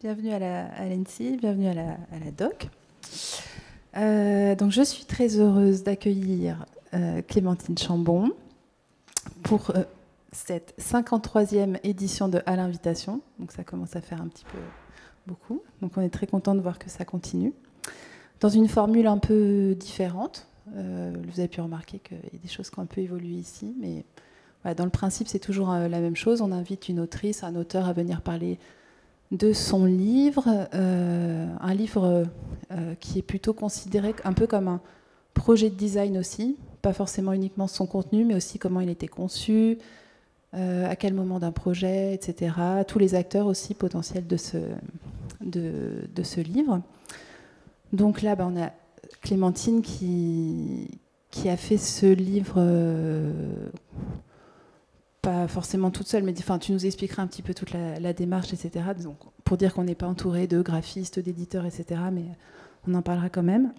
Bienvenue à l'ENSI, bienvenue à la doc. Donc je suis très heureuse d'accueillir Clémentine Chambon pour cette 53e édition de À l'invitation. Donc ça commence à faire un petit peu beaucoup. Donc on est très content de voir que ça continue. Dans une formule un peu différente. Vous avez pu remarquer qu'il y a des choses qui ont un peu évolué ici, mais voilà, dans le principe c'est toujours la même chose. On invite une autrice, un auteur à venir parler de son livre, un livre qui est plutôt considéré un peu comme un projet de design aussi, pas forcément uniquement son contenu, mais aussi comment il était conçu, à quel moment d'un projet, etc. Tous les acteurs aussi potentiels de ce livre. Donc là, on a Clémentine qui a fait ce livre... pas forcément toute seule, mais tu nous expliqueras un petit peu toute la démarche, etc. Donc, pour dire qu'on n'est pas entouré de graphistes, d'éditeurs, etc. Mais on en parlera quand même.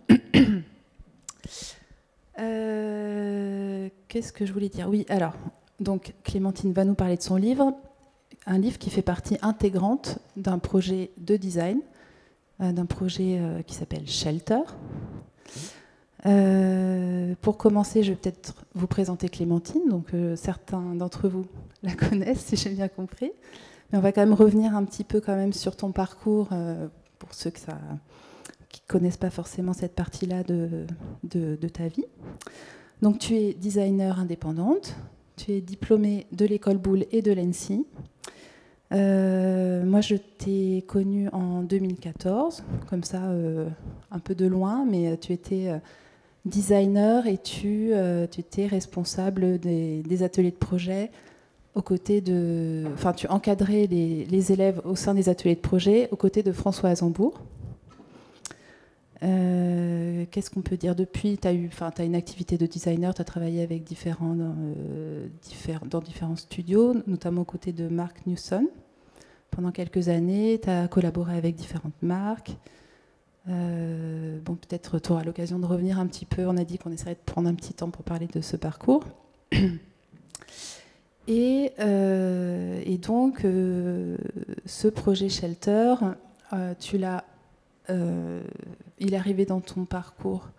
Qu'est-ce que je voulais dire ? Oui, alors, donc Clémentine va nous parler de son livre, un livre qui fait partie intégrante d'un projet de design, d'un projet qui s'appelle Shelter. Pour commencer, je vais peut-être vous présenter Clémentine. Donc, certains d'entre vous la connaissent, si j'ai bien compris. Mais on va quand même revenir un petit peu quand même sur ton parcours, pour ceux qui ne connaissent pas forcément cette partie-là de ta vie. Donc, tu es designer indépendante. Tu es diplômée de l'école Boulle et de l'ENSI. Moi, je t'ai connue en 2014, comme ça, un peu de loin, mais tu étais... designer et tu étais responsable des ateliers de projet aux côtés de... Enfin, tu encadrais les élèves au sein des ateliers de projet aux côtés de François Azembourg. Qu'est-ce qu'on peut dire ? Depuis, tu as une activité de designer, tu as travaillé avec dans différents studios, notamment aux côtés de Mark Newson. Pendant quelques années, tu as collaboré avec différentes marques. Peut-être tu auras l'occasion de revenir un petit peu. On a dit qu'on essaierait de prendre un petit temps pour parler de ce parcours. Et donc, ce projet Shelter, il est arrivé dans ton parcours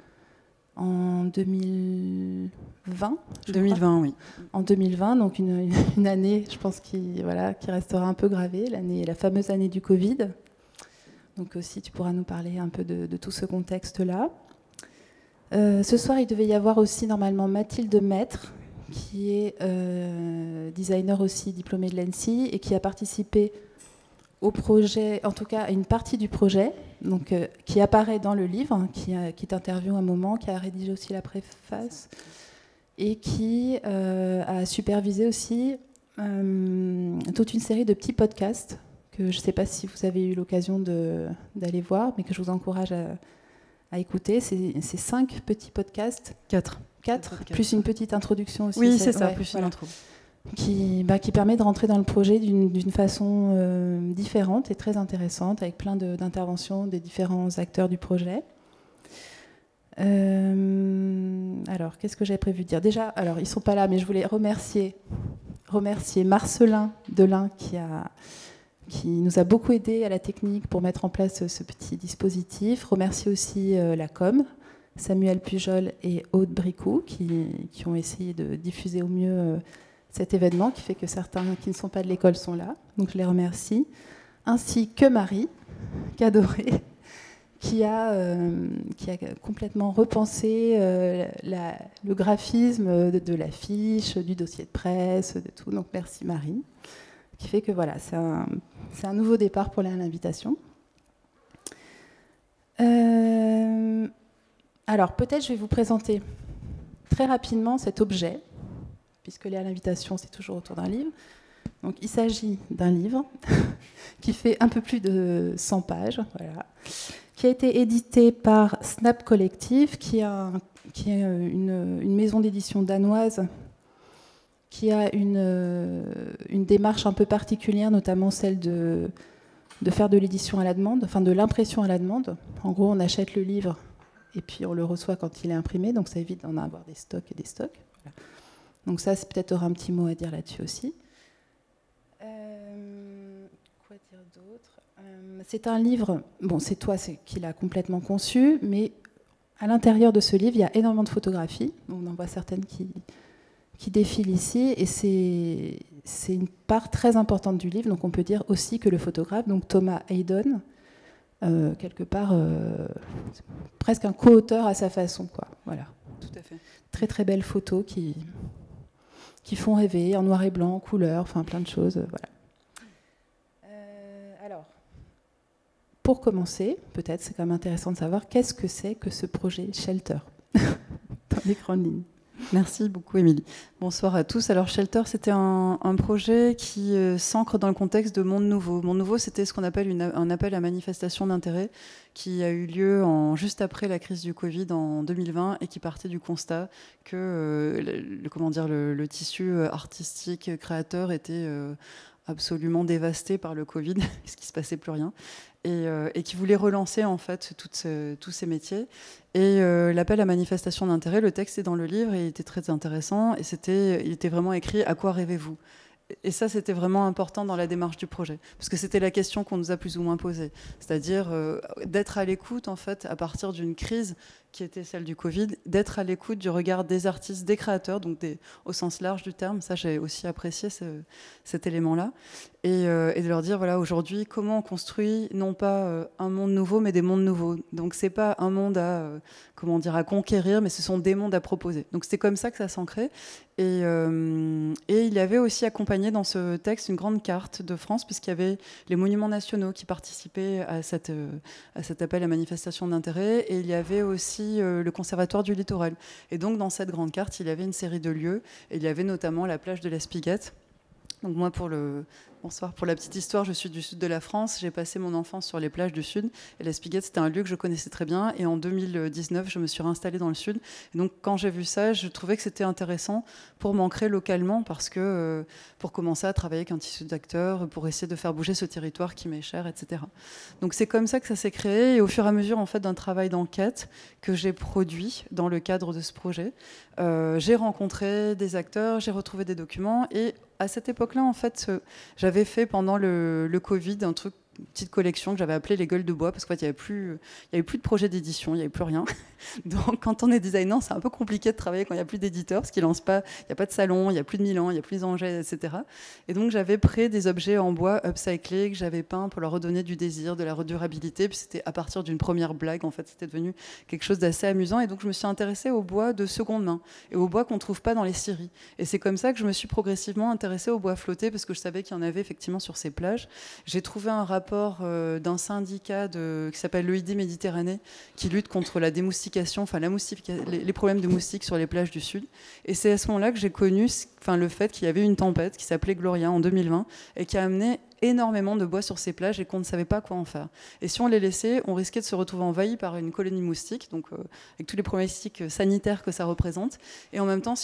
en 2020. 2020, oui. En 2020, donc une année, je pense, qui restera un peu gravée, la fameuse année du Covid. Donc aussi, tu pourras nous parler un peu de tout ce contexte-là. Ce soir, il devait y avoir aussi normalement Mathilde Maître, qui est designer aussi diplômée de l'ENSI et qui a participé au projet, en tout cas à une partie du projet, donc, qui apparaît dans le livre, qui t'interviewe un moment, qui a rédigé aussi la préface et qui a supervisé aussi toute une série de petits podcasts que je ne sais pas si vous avez eu l'occasion d'aller voir, mais que je vous encourage à écouter. C'est 5 petits podcasts. 4, plus une petite introduction aussi. Oui, c'est ça, plus une intro. Qui permet de rentrer dans le projet d'une façon différente et très intéressante, avec plein d'interventions des différents acteurs du projet. Alors, qu'est-ce que j'avais prévu de dire ? Déjà, alors, ils ne sont pas là, mais je voulais remercier Marcelin Delin qui nous a beaucoup aidé à la technique pour mettre en place ce petit dispositif. Remercier aussi la com, Samuel Pujol et Aude Bricou, qui ont essayé de diffuser au mieux cet événement, qui fait que certains qui ne sont pas de l'école sont là. Donc je les remercie. Ainsi que Marie Cadoré, qui a complètement repensé le graphisme de l'affiche, du dossier de presse, de tout. Donc merci Marie. Qui fait que voilà, c'est un nouveau départ pour l'invitation. Alors peut-être je vais vous présenter très rapidement cet objet, puisque à l'invitation c'est toujours autour d'un livre. Donc il s'agit d'un livre qui fait un peu plus de 100 pages, voilà, qui a été édité par Snap Collective, qui est une maison d'édition danoise qui a une démarche un peu particulière, notamment celle de faire de l'édition à la demande, enfin de l'impression à la demande. En gros, on achète le livre et puis on le reçoit quand il est imprimé, donc ça évite d'en avoir des stocks et des stocks. Voilà. Donc ça, c'est peut-être aura un petit mot à dire là-dessus aussi. Quoi dire d'autre ? C'est un livre, bon, c'est toi qui l'as complètement conçu, mais à l'intérieur de ce livre, il y a énormément de photographies. On en voit certaines qui défilent ici, et c'est une part très importante du livre. Donc on peut dire aussi que le photographe, donc Thomas Hayden, quelque part, presque un co-auteur à sa façon, quoi. Voilà. Tout à fait. Très très belles photos qui font rêver, en noir et blanc, en couleur, enfin plein de choses. Voilà. Alors, pour commencer, peut-être c'est quand même intéressant de savoir qu'est-ce que c'est que ce projet Shelter, dans les grandes lignes. Merci beaucoup, Émilie. Bonsoir à tous. Alors, Shelter, c'était un projet qui s'ancre dans le contexte de Monde Nouveau. Monde Nouveau, c'était ce qu'on appelle un appel à manifestation d'intérêt qui a eu lieu juste après la crise du Covid en 2020 et qui partait du constat que le tissu artistique créateur était absolument dévasté par le Covid, parce qu'il ne se passait plus rien. Et qui voulait relancer en fait tous ces métiers. Et l'appel à manifestation d'intérêt, le texte est dans le livre et il était très intéressant. Et il était vraiment écrit « À quoi rêvez-vous » Et ça, c'était vraiment important dans la démarche du projet, parce que c'était la question qu'on nous a plus ou moins posée, c'est-à-dire d'être à l'écoute en fait à partir d'une crise qui était celle du Covid, d'être à l'écoute du regard des artistes, des créateurs, donc au sens large du terme. Ça, j'ai aussi apprécié cet élément-là. Et de leur dire, voilà, aujourd'hui, comment on construit, non pas un monde nouveau, mais des mondes nouveaux. Donc, c'est pas un monde à conquérir, mais ce sont des mondes à proposer. Donc, c'était comme ça que ça s'ancrait. Et il y avait aussi accompagné dans ce texte une grande carte de France, puisqu'il y avait les monuments nationaux qui participaient à cet appel à manifestation d'intérêt. Et il y avait aussi le Conservatoire du Littoral. Et donc, dans cette grande carte, il y avait une série de lieux. Et il y avait notamment la plage de l'Espiguette. Donc moi, pour la petite histoire, je suis du sud de la France. J'ai passé mon enfance sur les plages du sud. Et l'Espiguette, c'était un lieu que je connaissais très bien. Et en 2019, je me suis réinstallée dans le sud. Et donc, quand j'ai vu ça, je trouvais que c'était intéressant pour m'ancrer localement, parce que pour commencer à travailler avec un tissu d'acteurs, pour essayer de faire bouger ce territoire qui m'est cher, etc. Donc, c'est comme ça que ça s'est créé. Et au fur et à mesure, en fait, d'un travail d'enquête que j'ai produit dans le cadre de ce projet, j'ai rencontré des acteurs, j'ai retrouvé des documents. Et à cette époque-là, en fait, j'avais fait pendant le Covid une petite collection que j'avais appelée Les Gueules de Bois, parce qu'en fait, il n'y avait plus de projet d'édition, il n'y avait plus rien. Donc, quand on est designer, c'est un peu compliqué de travailler quand il n'y a plus d'éditeur, parce qu'il lance pas, il n'y a pas de salon, il n'y a plus de Milan, il n'y a plus les Angers, etc. Et donc, j'avais pris des objets en bois upcyclés que j'avais peints pour leur redonner du désir, de la redurabilité. Puis c'était à partir d'une première blague, en fait, c'était devenu quelque chose d'assez amusant. Et donc, je me suis intéressée au bois de seconde main et au bois qu'on ne trouve pas dans les scieries. Et c'est comme ça que je me suis progressivement intéressée au bois flotté, parce que je savais qu'il y en avait effectivement sur ces plages. J'ai trouvé un rapport d'un syndicat qui s'appelle l'OID Méditerranée, qui lutte contre la démoustication, enfin les problèmes de moustiques sur les plages du Sud. Et c'est à ce moment-là que j'ai connu le fait qu'il y avait une tempête qui s'appelait Gloria en 2020 et qui a amené énormément de bois sur ces plages et qu'on ne savait pas quoi en faire. Et si on les laissait, on risquait de se retrouver envahi par une colonie moustique, donc avec tous les problématiques sanitaires que ça représente. Et en même temps,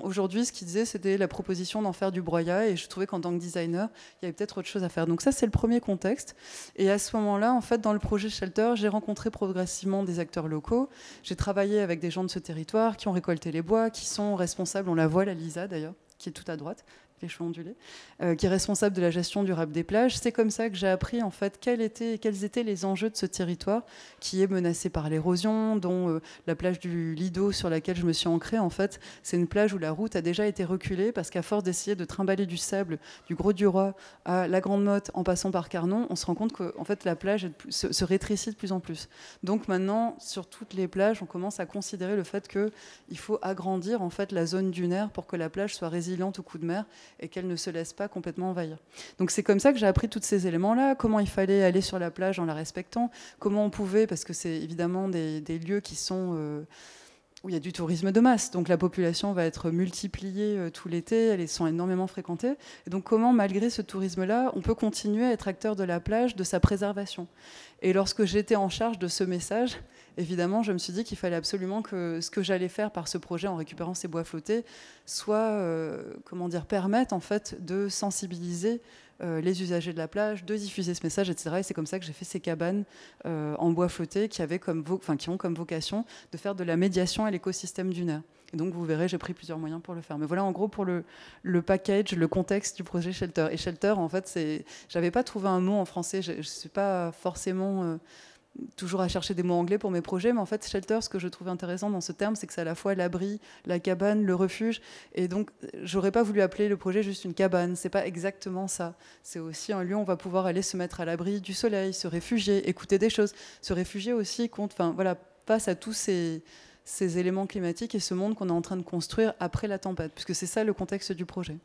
aujourd'hui, ce qu'ils disaient, c'était la proposition d'en faire du broyat, et je trouvais qu'en tant que designer, il y avait peut-être autre chose à faire. Donc ça, c'est le premier contexte. Et à ce moment-là, en fait, dans le projet Shelter, j'ai rencontré progressivement des acteurs locaux. J'ai travaillé avec des gens de ce territoire qui ont récolté les bois, qui sont responsables, on la voit, la Lisa d'ailleurs, qui est tout à droite, les cheveux ondulés, qui est responsable de la gestion durable des plages. C'est comme ça que j'ai appris en fait quels étaient les enjeux de ce territoire qui est menacé par l'érosion, dont la plage du Lido sur laquelle je me suis ancrée, en fait, c'est une plage où la route a déjà été reculée, parce qu'à force d'essayer de trimballer du sable du Gros-du-Roi à la Grande Motte en passant par Carnon, on se rend compte que en fait, la plage se rétrécit de plus en plus. Donc maintenant, sur toutes les plages, on commence à considérer le fait qu'il faut agrandir en fait la zone dunaire pour que la plage soit résiliente aux coups de mer et qu'elle ne se laisse pas complètement envahir. Donc c'est comme ça que j'ai appris tous ces éléments-là, comment il fallait aller sur la plage en la respectant, comment on pouvait, parce que c'est évidemment des lieux qui sont où il y a du tourisme de masse, donc la population va être multipliée tout l'été, elles sont énormément fréquentées, et donc comment, malgré ce tourisme-là, on peut continuer à être acteur de la plage, de sa préservation. Et lorsque j'étais en charge de ce message, évidemment, je me suis dit qu'il fallait absolument que ce que j'allais faire par ce projet en récupérant ces bois flottés soit, permette en fait de sensibiliser les usagers de la plage, de diffuser ce message, etc. Et c'est comme ça que j'ai fait ces cabanes en bois flotté qui ont comme vocation de faire de la médiation à l'écosystème dunaire. Et donc, vous verrez, j'ai pris plusieurs moyens pour le faire. Mais voilà, en gros, pour le package, le contexte du projet Shelter. Et Shelter, en fait, j'avais pas trouvé un mot en français. Je suis pas forcément toujours à chercher des mots anglais pour mes projets, mais en fait, Shelter, ce que je trouve intéressant dans ce terme, c'est que c'est à la fois l'abri, la cabane, le refuge. Et donc, j'aurais pas voulu appeler le projet juste une cabane. C'est pas exactement ça. C'est aussi un lieu où on va pouvoir aller se mettre à l'abri du soleil, se réfugier, écouter des choses, se réfugier aussi face à tous ces éléments climatiques et ce monde qu'on est en train de construire après la tempête, puisque c'est ça le contexte du projet.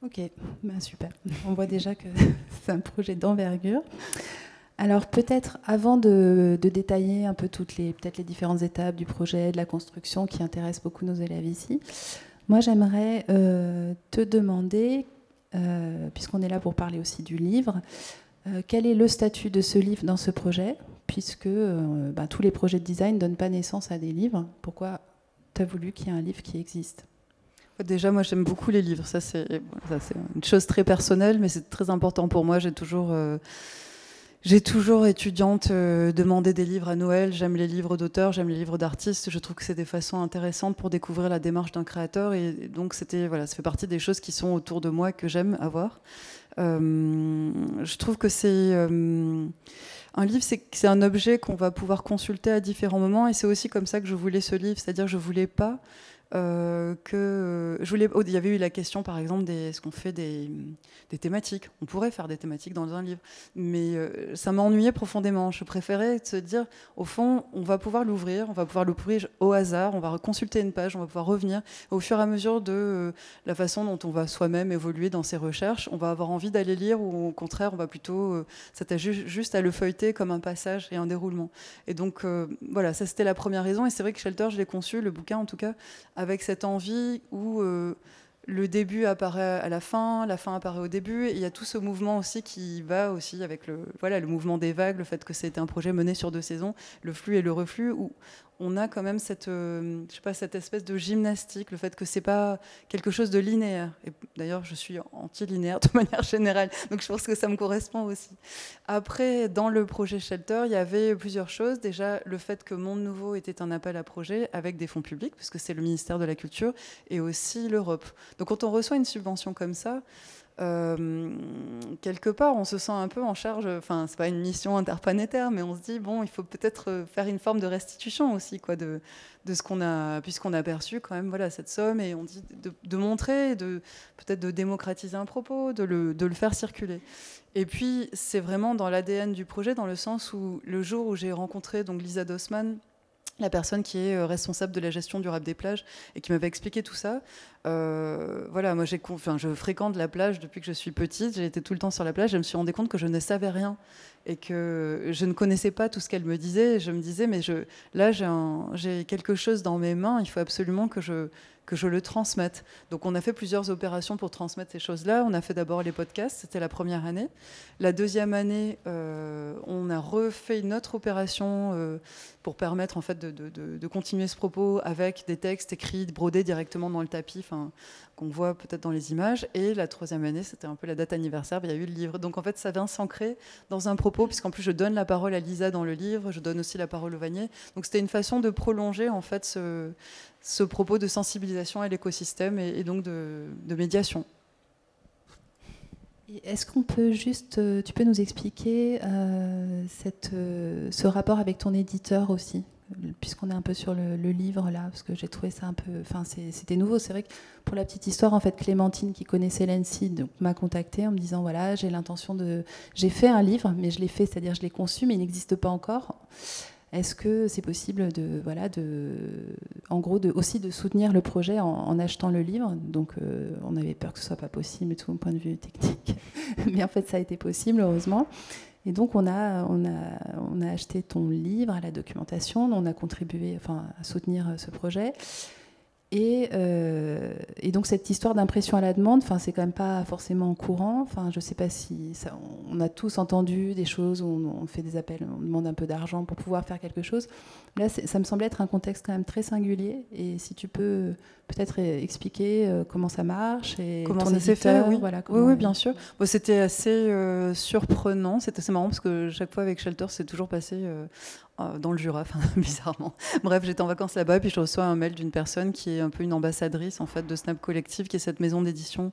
Ok, super. On voit déjà que c'est un projet d'envergure. Alors peut-être avant de détailler un peu peut-être les différentes étapes du projet, de la construction qui intéressent beaucoup nos élèves ici, moi j'aimerais te demander, puisqu'on est là pour parler aussi du livre, quel est le statut de ce livre dans ce projet, puisque tous les projets de design ne donnent pas naissance à des livres. Pourquoi tu as voulu qu'il y ait un livre qui existe ? Déjà, moi j'aime beaucoup les livres, ça c'est une chose très personnelle, mais c'est très important pour moi. J'ai toujours, étudiante, demandé des livres à Noël. J'aime les livres d'auteurs, j'aime les livres d'artistes. Je trouve que c'est des façons intéressantes pour découvrir la démarche d'un créateur. Et donc, ça fait partie des choses qui sont autour de moi que j'aime avoir. Je trouve que c'est... un livre, c'est un objet qu'on va pouvoir consulter à différents moments. Et c'est aussi comme ça que je voulais ce livre. C'est-à-dire que je voulais pas... il y avait eu la question par exemple est-ce qu'on fait des thématiques, on pourrait faire des thématiques dans un livre, mais ça m'ennuyait profondément. Je préférais se dire au fond on va pouvoir l'ouvrir au hasard, on va consulter une page, on va pouvoir revenir au fur et à mesure de la façon dont on va soi-même évoluer dans ses recherches, on va avoir envie d'aller lire ou au contraire on va plutôt s'attacher juste à le feuilleter comme un passage et un déroulement. Et donc voilà, ça c'était la première raison. Et c'est vrai que Shelter, je l'ai conçu, le bouquin en tout cas, avec cette envie où le début apparaît à la fin apparaît au début, et il y a tout ce mouvement aussi qui va aussi avec le mouvement des vagues, le fait que c'était un projet mené sur 2 saisons, le flux et le reflux, où on a quand même cette espèce de gymnastique, le fait que c'est pas quelque chose de linéaire. Et d'ailleurs, je suis anti-linéaire de manière générale, donc je pense que ça me correspond aussi. Après, dans le projet Shelter, il y avait plusieurs choses. Déjà, le fait que Monde Nouveau était un appel à projet avec des fonds publics, puisque c'est le ministère de la Culture, et aussi l'Europe. Donc quand on reçoit une subvention comme ça, quelque part, on se sent un peu en charge. Enfin, c'est pas une mission interplanétaire, mais on se dit bon, il faut peut-être faire une forme de restitution aussi, quoi, de ce qu'on a, puisqu'on a perçu quand même, voilà, cette somme, et on dit de montrer, peut-être de démocratiser un propos, de le faire circuler. Et puis, c'est vraiment dans l'ADN du projet, dans le sens où le jour où j'ai rencontré donc Lisa Dossman, la personne qui est responsable de la gestion durable des plages et qui m'avait expliqué tout ça. Voilà, moi je fréquente la plage depuis que je suis petite, j'ai été tout le temps sur la plage, je me suis rendu compte que je ne savais rien et que je ne connaissais pas tout ce qu'elle me disait. Et je me disais, mais là j'ai quelque chose dans mes mains, il faut absolument que je le transmette. Donc on a fait plusieurs opérations pour transmettre ces choses-là. On a fait d'abord les podcasts, c'était la première année. La deuxième année, on a refait une autre opération pour permettre en fait de continuer ce propos avec des textes écrits, brodés directement dans le tapis, qu'on voit peut-être dans les images. Et la troisième année, c'était un peu la date anniversaire, il y a eu le livre. Donc en fait, ça vient s'ancrer dans un propos, puisqu'en plus je donne la parole à Lisa dans le livre, je donne aussi la parole au Vanier. Donc c'était une façon de prolonger en fait ce propos de sensibilisation à l'écosystème et donc de médiation. Est-ce qu'on peut tu peux nous expliquer ce rapport avec ton éditeur aussi, puisqu'on est un peu sur le livre là, parce que j'ai trouvé ça un peu, c'était nouveau. C'est vrai que pour la petite histoire, en fait, Clémentine qui connaissait l'ENSI m'a contactée en me disant voilà, j'ai fait un livre, mais je l'ai fait, c'est-à-dire je l'ai conçu, mais il n'existe pas encore. Est-ce que c'est possible aussi de soutenir le projet en achetant le livre ? Donc on avait peur que ce soit pas possible, tout mon point de vue technique, mais en fait ça a été possible, heureusement. Et donc on a acheté ton livre à la documentation, on a contribué à soutenir ce projet. Et donc cette histoire d'impression à la demande, c'est quand même pas forcément courant. Je sais pas si on a tous entendu des choses où on fait des appels, on demande un peu d'argent pour pouvoir faire quelque chose. Là, ça me semblait être un contexte quand même très singulier. Et si tu peux peut-être expliquer comment ça marche et comment ton ça s'est fait, oui. Voilà, oui, bien sûr. Bon, c'était assez surprenant. C'était assez marrant parce que chaque fois avec Shelter, c'est toujours passé dans le Jura, bizarrement. Bref, j'étais en vacances là-bas, puis je reçois un mail d'une personne qui est un peu une ambassadrice en fait de Snap Collective, qui est cette maison d'édition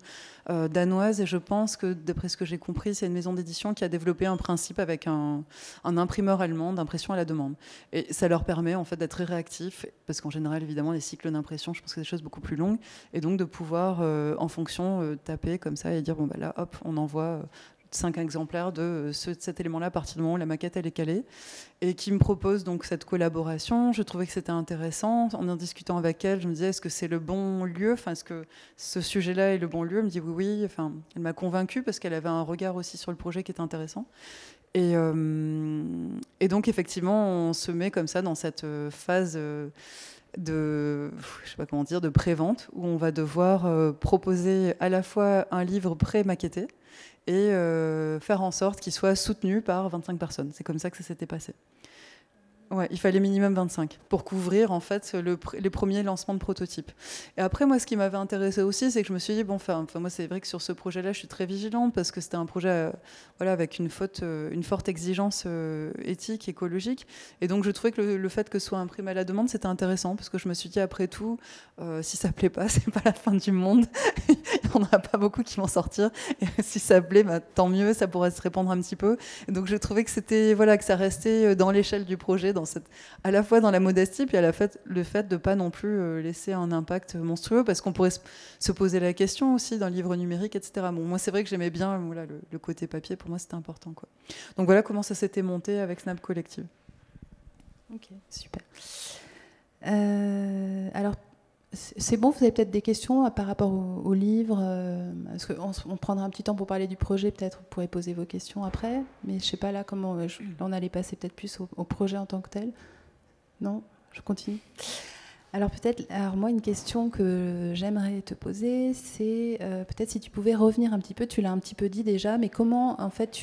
danoise. Et je pense que, d'après ce que j'ai compris, c'est une maison d'édition qui a développé un principe avec un imprimeur allemand d'impression à la demande. Et ça leur permet en fait d'être très réactifs, parce qu'en général, évidemment, les cycles d'impression, je pense que c'est des choses beaucoup plus longues, et donc de pouvoir, en fonction, taper comme ça et dire bon bah là, hop, on envoie 5 exemplaires de cet élément-là à partir du moment où la maquette elle est calée, et qui me propose donc cette collaboration. Je trouvais que c'était intéressant. En discutant avec elle, je me disais est-ce que c'est le bon lieu, est-ce que ce sujet-là est le bon lieu. Elle me dit oui. Elle m'a convaincue parce qu'elle avait un regard aussi sur le projet qui était intéressant. Et donc effectivement, on se met comme ça dans cette phase de, je sais pas comment dire, de pré-vente, où on va devoir proposer à la fois un livre pré-maquetté et faire en sorte qu'il soit soutenu par 25 personnes. C'est comme ça que ça s'était passé. Ouais, il fallait minimum 25 pour couvrir en fait les premiers lancements de prototypes. Et après, moi, ce qui m'avait intéressé aussi, c'est que je me suis dit bon, moi, c'est vrai que sur ce projet-là, je suis très vigilante parce que c'était un projet, avec une forte exigence éthique, écologique. Et donc, je trouvais que le fait que ce soit imprimé à la demande, c'était intéressant parce que je me suis dit après tout, si ça plaît pas, c'est pas la fin du monde. Il n'y en aura pas beaucoup qui vont sortir. Et si ça plaît, tant mieux, ça pourrait se répandre un petit peu. Et donc, je trouvais que c'était que ça restait dans l'échelle du projet. À la fois dans la modestie, puis le fait de ne pas non plus laisser un impact monstrueux, parce qu'on pourrait se poser la question aussi d'un livre numérique, etc. Bon, moi, c'est vrai que j'aimais bien le côté papier, pour moi, c'était important, quoi. Donc voilà comment ça s'était monté avec Snap Collective. Ok, super. Alors, c'est bon, vous avez peut-être des questions par rapport au livre, parce qu'on prendra un petit temps pour parler du projet, peut-être vous pourrez poser vos questions après, mais je ne sais pas là comment, on allait passer peut-être plus au projet en tant que tel. Non, je continue. Alors moi une question que j'aimerais te poser, c'est peut-être si tu pouvais revenir un petit peu, tu l'as un petit peu dit déjà, mais comment en fait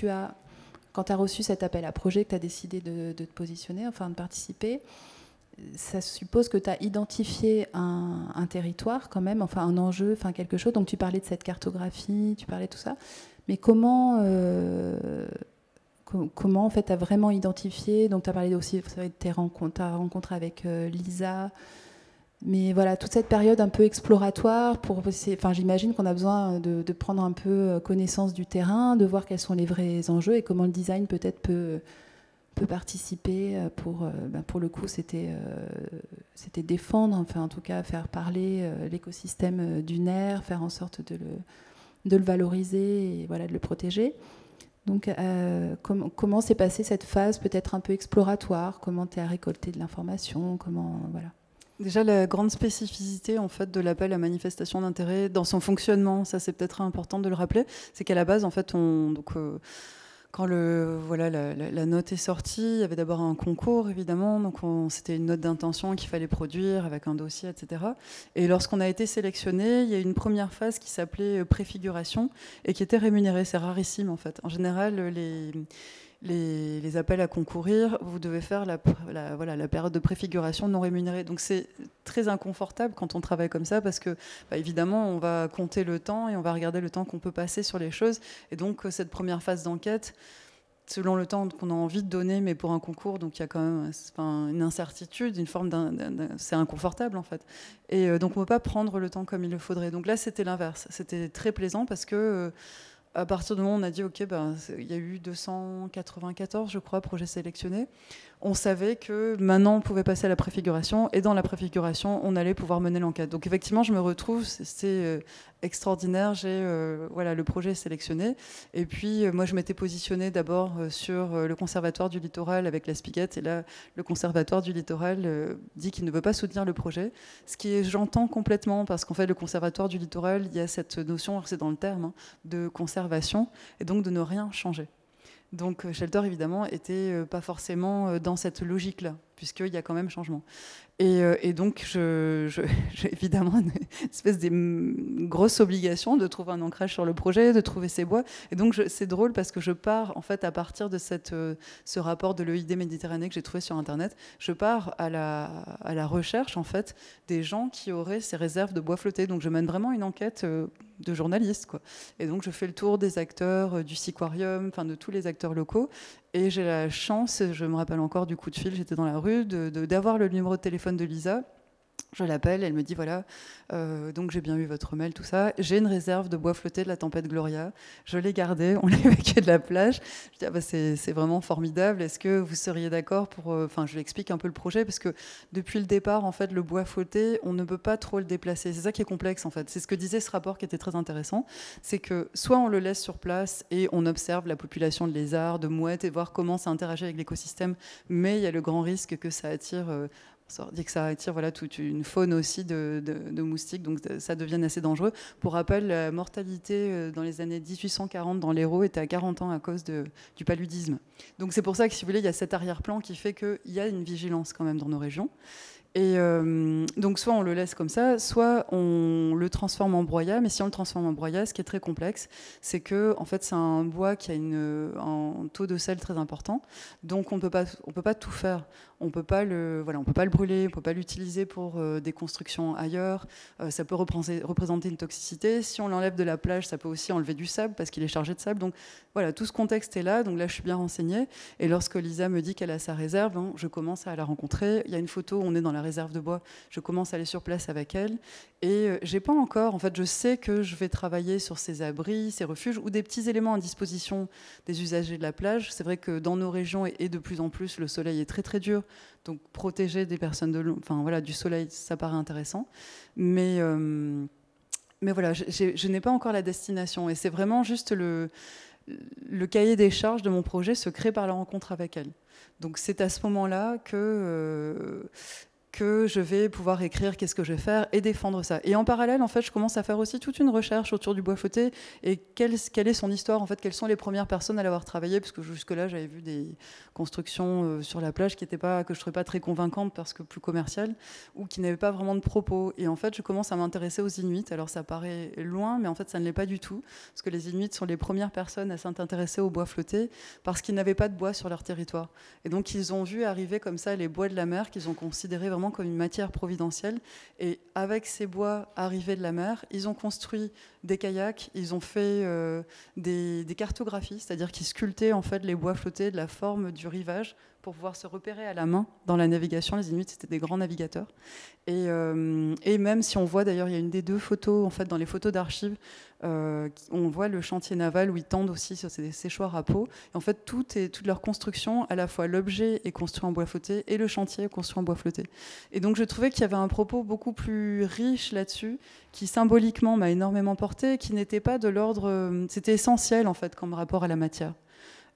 quand tu as reçu cet appel à projet, que tu as décidé de te positionner, de participer, ça suppose que tu as identifié un territoire quand même, un enjeu, quelque chose. Donc tu parlais de cette cartographie, tu parlais de tout ça. Mais comment en fait tu as vraiment identifié? Donc tu as parlé aussi de ta rencontre avec Lisa. Mais voilà, toute cette période un peu exploratoire, j'imagine qu'on a besoin de prendre un peu connaissance du terrain, de voir quels sont les vrais enjeux et comment le design peut-être peut participer pour le coup c'était défendre, en tout cas faire parler l'écosystème du nerf, faire en sorte de le valoriser et de le protéger. Donc comment s'est passée cette phase peut-être un peu exploratoire, comment tu as récolté de l'information, Déjà, la grande spécificité en fait de l'appel à manifestation d'intérêt dans son fonctionnement, ça c'est peut-être important de le rappeler, c'est qu'à la base en fait quand la note est sortie, il y avait d'abord un concours, évidemment. Donc, c'était une note d'intention qu'il fallait produire avec un dossier, etc. Et lorsqu'on a été sélectionné, il y a eu une première phase qui s'appelait préfiguration et qui était rémunérée. C'est rarissime, en fait. En général, les appels à concourir, vous devez faire la période de préfiguration non rémunérée. Donc c'est très inconfortable quand on travaille comme ça parce que évidemment on va compter le temps et on va regarder le temps qu'on peut passer sur les choses. Et donc cette première phase d'enquête, selon le temps qu'on a envie de donner, mais pour un concours, donc il y a quand même une incertitude, une forme c'est inconfortable en fait. Et donc on ne peut pas prendre le temps comme il le faudrait. Donc là c'était l'inverse. C'était très plaisant parce que à partir du moment où on a dit, OK, il y a eu 294, je crois, projets sélectionnés, on savait que maintenant on pouvait passer à la préfiguration, et dans la préfiguration, on allait pouvoir mener l'enquête. Donc effectivement, je me retrouve, c'est extraordinaire, le projet est sélectionné, et puis moi je m'étais positionnée d'abord sur le Conservatoire du Littoral avec la Spiguette, et là, le Conservatoire du Littoral dit qu'il ne veut pas soutenir le projet, ce qui est, j'entends complètement, parce qu'en fait, le Conservatoire du Littoral, il y a cette notion, c'est dans le terme, de conservation, et donc de ne rien changer. Donc Shelter, évidemment, était pas forcément dans cette logique-là, puisqu'il y a quand même changement. Et donc, j'ai évidemment une espèce de grosse obligation de trouver un ancrage sur le projet, de trouver ses bois. Et donc, c'est drôle parce que je pars, en fait, à partir de ce rapport de l'EID Méditerranée que j'ai trouvé sur Internet, je pars à la recherche, en fait, des gens qui auraient ces réserves de bois flottés. Donc, je mène vraiment une enquête de journaliste, quoi. Et donc, je fais le tour des acteurs du Siquarium, de tous les acteurs locaux. Et j'ai la chance, je me rappelle encore du coup de fil, j'étais dans la rue, d'avoir le numéro de téléphone de Lisa. Je l'appelle, elle me dit voilà, donc j'ai bien eu votre mail, tout ça. J'ai une réserve de bois flotté de la tempête Gloria. Je l'ai gardée, on l'a évacuée de la plage. Je dis ah bah c'est vraiment formidable. Est-ce que vous seriez d'accord pour, enfin je lui explique un peu le projet parce que depuis le départ en fait le bois flotté, on ne peut pas trop le déplacer. C'est ça qui est complexe en fait. C'est ce que disait ce rapport qui était très intéressant, c'est que soit on le laisse sur place et on observe la population de lézards, de mouettes et voir comment ça interagit avec l'écosystème, mais il y a le grand risque que ça attire ça dit que ça attire voilà, toute une faune aussi de moustiques, donc ça devient assez dangereux. Pour rappel, la mortalité dans les années 1840 dans l'Hérault était à 40 ans à cause du paludisme. Donc c'est pour ça que, si vous voulez, il y a cet arrière-plan qui fait qu'il y a une vigilance quand même dans nos régions. Et donc soit on le laisse comme ça, soit on le transforme en broyat. Mais si on le transforme en broyat, ce qui est très complexe, c'est que en fait c'est un bois qui a un taux de sel très important, donc on peut pas tout faire. On peut pas le brûler, on peut pas l'utiliser pour des constructions ailleurs. Ça peut représenter une toxicité. Si on l'enlève de la plage, ça peut aussi enlever du sable parce qu'il est chargé de sable. Donc voilà, tout ce contexte est là. Donc là, je suis bien renseignée. Et lorsque Lisa me dit qu'elle a sa réserve, je commence à la rencontrer. Il y a une photo, on est dans la réserve de bois. Je commence à aller sur place avec elle. Et j'ai pas encore, en fait, je sais que je vais travailler sur ces abris, ces refuges ou des petits éléments à disposition des usagers de la plage. C'est vrai que dans nos régions et de plus en plus, le soleil est très très dur. Donc protéger des personnes du soleil, ça paraît intéressant. Mais voilà, je n'ai pas encore la destination. Et c'est vraiment juste le cahier des charges de mon projet se crée par la rencontre avec elle. Donc c'est à ce moment-là que je vais pouvoir écrire qu'est-ce que je vais faire et défendre ça. Et en parallèle, en fait, je commence à faire aussi toute une recherche autour du bois flotté et quelle est son histoire, en fait, quelles sont les premières personnes à l'avoir travaillé, parce que jusque-là, j'avais vu des constructions sur la plage que je trouvais pas très convaincantes parce que plus commerciales ou qui n'avaient pas vraiment de propos. Et en fait, je commence à m'intéresser aux Inuits. Alors ça paraît loin, mais en fait, ça ne l'est pas du tout, parce que les Inuits sont les premières personnes à s'intéresser au bois flotté parce qu'ils n'avaient pas de bois sur leur territoire. Et donc, ils ont vu arriver comme ça les bois de la mer qu'ils ont considérés vraiment comme une matière providentielle. Et avec ces bois arrivés de la mer, ils ont construit des kayaks, ils ont fait des cartographies, c'est-à-dire qu'ils sculptaient en fait les bois flottés de la forme du rivage pour pouvoir se repérer à la main dans la navigation. Les Inuits, c'était des grands navigateurs. Et même si on voit, d'ailleurs, il y a une des deux photos, en fait, dans les photos d'archives, on voit le chantier naval où ils tendent aussi sur ces séchoirs à peau. Et en fait, toute leur construction, à la fois l'objet est construit en bois flotté et le chantier est construit en bois flotté. Et donc, je trouvais qu'il y avait un propos beaucoup plus riche là-dessus, qui symboliquement m'a énormément porté, qui n'était pas de l'ordre... C'était essentiel, en fait, comme rapport à la matière.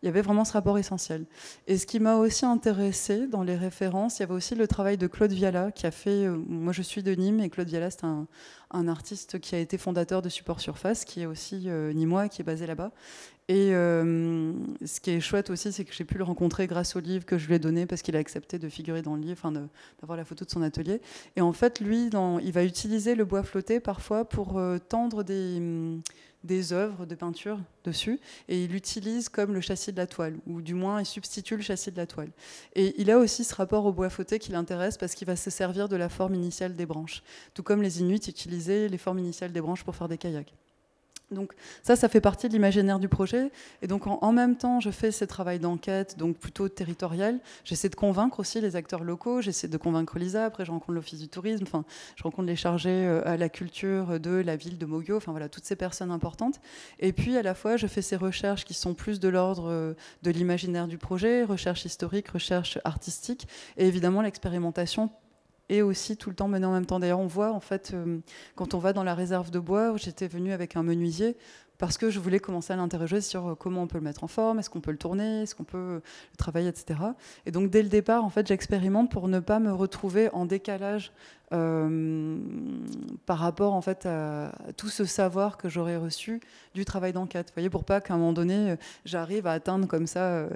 Il y avait vraiment ce rapport essentiel. Et ce qui m'a aussi intéressée dans les références, il y avait aussi le travail de Claude Viala, qui a fait... moi, je suis de Nîmes, et Claude Viala, c'est un artiste qui a été fondateur de Support Surface, qui est aussi nîmois, qui est basé là-bas. Et ce qui est chouette aussi, c'est que j'ai pu le rencontrer grâce au livre que je lui ai donné, parce qu'il a accepté de figurer dans le livre, d'avoir la photo de son atelier. Et en fait, lui, il va utiliser le bois flotté parfois pour tendre des œuvres de peinture dessus, et il l'utilise comme le châssis de la toile, ou du moins il substitue le châssis de la toile. Et il a aussi ce rapport au bois flotté qui l'intéresse parce qu'il va se servir de la forme initiale des branches, tout comme les Inuits utilisaient les formes initiales des branches pour faire des kayaks. Donc ça fait partie de l'imaginaire du projet. Et donc en même temps, je fais ce travail d'enquête, donc plutôt territorial. J'essaie de convaincre aussi les acteurs locaux, j'essaie de convaincre Lisa, après je rencontre l'Office du tourisme, je rencontre les chargés à la culture de la ville de Moguio, voilà, toutes ces personnes importantes. Et puis à la fois, je fais ces recherches qui sont plus de l'ordre de l'imaginaire du projet, recherche historique, recherche artistique, et évidemment l'expérimentation et aussi tout le temps mené en même temps. D'ailleurs, on voit, en fait, quand on va dans la réserve de bois, j'étais venue avec un menuisier parce que je voulais commencer à l'interroger sur comment on peut le mettre en forme, est-ce qu'on peut le tourner, est-ce qu'on peut le travailler, etc. Et donc, dès le départ, en fait, j'expérimente pour ne pas me retrouver en décalage par rapport, en fait, à tout ce savoir que j'aurais reçu du travail d'enquête. Vous voyez, pour pas qu'à un moment donné, j'arrive à atteindre comme ça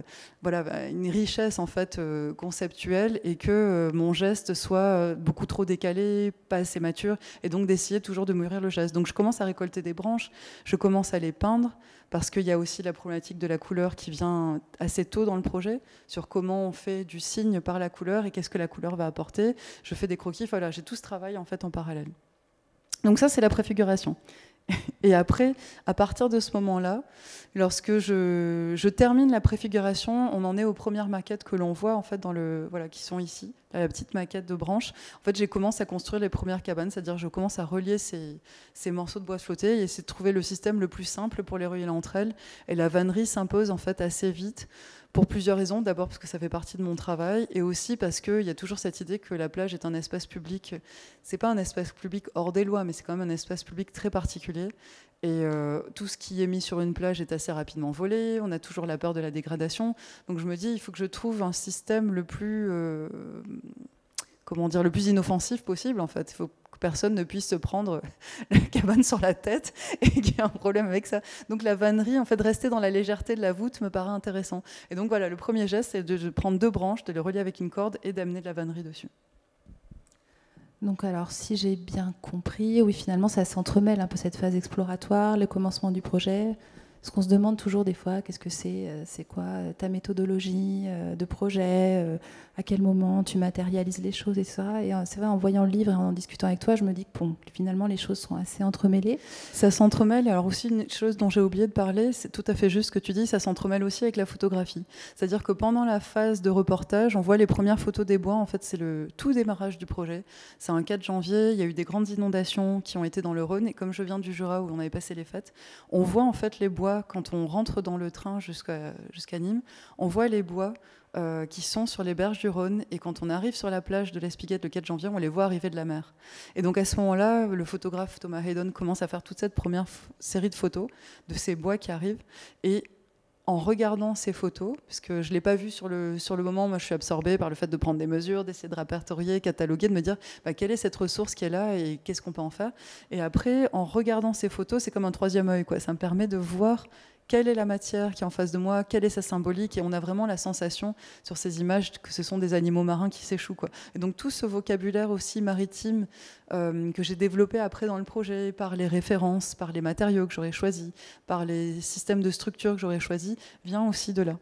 une richesse, en fait, conceptuelle, et que mon geste soit beaucoup trop décalé, pas assez mature, et donc d'essayer toujours de mûrir le geste. Donc, je commence à récolter des branches, je commence à les peindre, parce qu'il y a aussi la problématique de la couleur qui vient assez tôt dans le projet, sur comment on fait du signe par la couleur et qu'est-ce que la couleur va apporter. Je fais des croquis, voilà, j'ai tout ce travail en fait en parallèle. Donc ça, c'est la préfiguration. Et après, à partir de ce moment-là, lorsque je termine la préfiguration, on en est aux premières maquettes que l'on voit en fait qui sont ici, la petite maquette de branche. En fait, j'ai commencé à construire les premières cabanes, c'est-à-dire je commence à relier ces morceaux de bois flottés et essayer de trouver le système le plus simple pour les relier entre elles. Et la vannerie s'impose en fait assez vite. Pour plusieurs raisons. D'abord parce que ça fait partie de mon travail et aussi parce qu'il y a toujours cette idée que la plage est un espace public. C'est pas un espace public hors des lois, mais c'est quand même un espace public très particulier. Et tout ce qui est mis sur une plage est assez rapidement volé. On a toujours la peur de la dégradation. Donc je me dis, il faut que je trouve un système le plus, le plus inoffensif possible. En fait, il faut que personne ne puisse se prendre la cabane sur la tête et qu'il y ait un problème avec ça. Donc la vannerie, en fait, rester dans la légèreté de la voûte me paraît intéressant. Et donc voilà, le premier geste, c'est de prendre 2 branches, de les relier avec une corde et d'amener de la vannerie dessus. Donc alors, si j'ai bien compris, oui, finalement, ça s'entremêle un peu cette phase exploratoire, le commencement du projet. Parce qu'on se demande toujours des fois, qu'est-ce que c'est quoi ta méthodologie de projet, à quel moment tu matérialises les choses et ça. Et c'est vrai, en voyant le livre et en discutant avec toi, je me dis que bon, finalement, les choses sont assez entremêlées. Ça s'entremêle. Alors aussi, une chose dont j'ai oublié de parler, c'est tout à fait juste ce que tu dis, ça s'entremêle aussi avec la photographie. C'est-à-dire que pendant la phase de reportage, on voit les premières photos des bois. En fait, c'est le tout démarrage du projet. C'est un 4 janvier, il y a eu des grandes inondations qui ont été dans le Rhône. Et comme je viens du Jura, où on avait passé les fêtes, on voit en fait les bois. Quand on rentre dans le train jusqu'à Nîmes, on voit les bois qui sont sur les berges du Rhône. Et quand on arrive sur la plage de l'Espiguette le 4 janvier, on les voit arriver de la mer. Et donc à ce moment-là, le photographe Thomas Haydon commence à faire toute cette première série de photos de ces bois qui arrivent. Et en regardant ces photos, puisque je ne l'ai pas vu sur le moment, moi je suis absorbée par le fait de prendre des mesures, d'essayer de répertorier, cataloguer, de me dire quelle est cette ressource qui est là et qu'est-ce qu'on peut en faire. Et après, en regardant ces photos, c'est comme un troisième œil, quoi. Ça me permet de voir quelle est la matière qui est en face de moi, quelle est sa symbolique, et on a vraiment la sensation sur ces images que ce sont des animaux marins qui s'échouent, quoi. Et donc tout ce vocabulaire aussi maritime que j'ai développé après dans le projet, par les références, par les matériaux que j'aurais choisis, par les systèmes de structure que j'aurais choisis, vient aussi de là.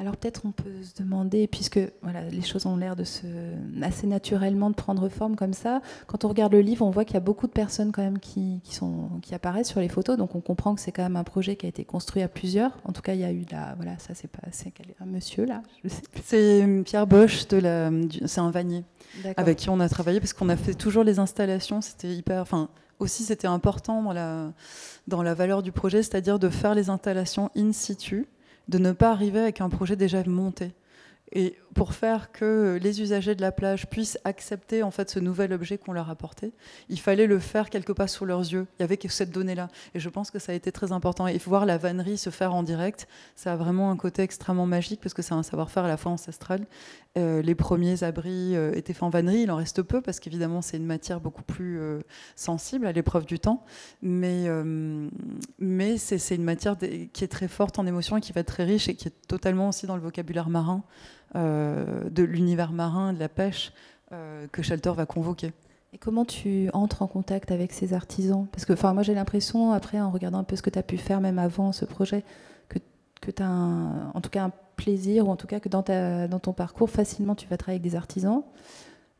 Alors peut-être on peut se demander, puisque voilà, les choses ont l'air assez naturellement de prendre forme comme ça, quand on regarde le livre, on voit qu'il y a beaucoup de personnes quand même qui apparaissent sur les photos, donc on comprend que c'est quand même un projet qui a été construit à plusieurs. En tout cas, il y a eu ça c'est un monsieur là, je sais. C'est Pierre Bosch, c'est un vannier avec qui on a travaillé, parce qu'on a fait toujours les installations, c'était c'était important dans la valeur du projet, c'est-à-dire de faire les installations in situ, de ne pas arriver avec un projet déjà monté. Et pour faire que les usagers de la plage puissent accepter en fait ce nouvel objet qu'on leur apportait, il fallait le faire quelque part sous leurs yeux. Il y avait cette donnée-là. Et je pense que ça a été très important. Et voir la vannerie se faire en direct, ça a vraiment un côté extrêmement magique, parce que c'est un savoir-faire à la fois ancestral. Les premiers abris étaient faits en vannerie. Il en reste peu, parce qu'évidemment, c'est une matière beaucoup plus sensible à l'épreuve du temps. Mais c'est une matière qui est très forte en émotion et qui va être très riche et qui est totalement aussi dans le vocabulaire marin. De l'univers marin, de la pêche que Shelter va convoquer. Et comment tu entres en contact avec ces artisans ? Parce que moi j'ai l'impression, après en regardant un peu ce que tu as pu faire même avant ce projet, que tu as en tout cas un plaisir, ou en tout cas que dans ton parcours, facilement tu vas travailler avec des artisans.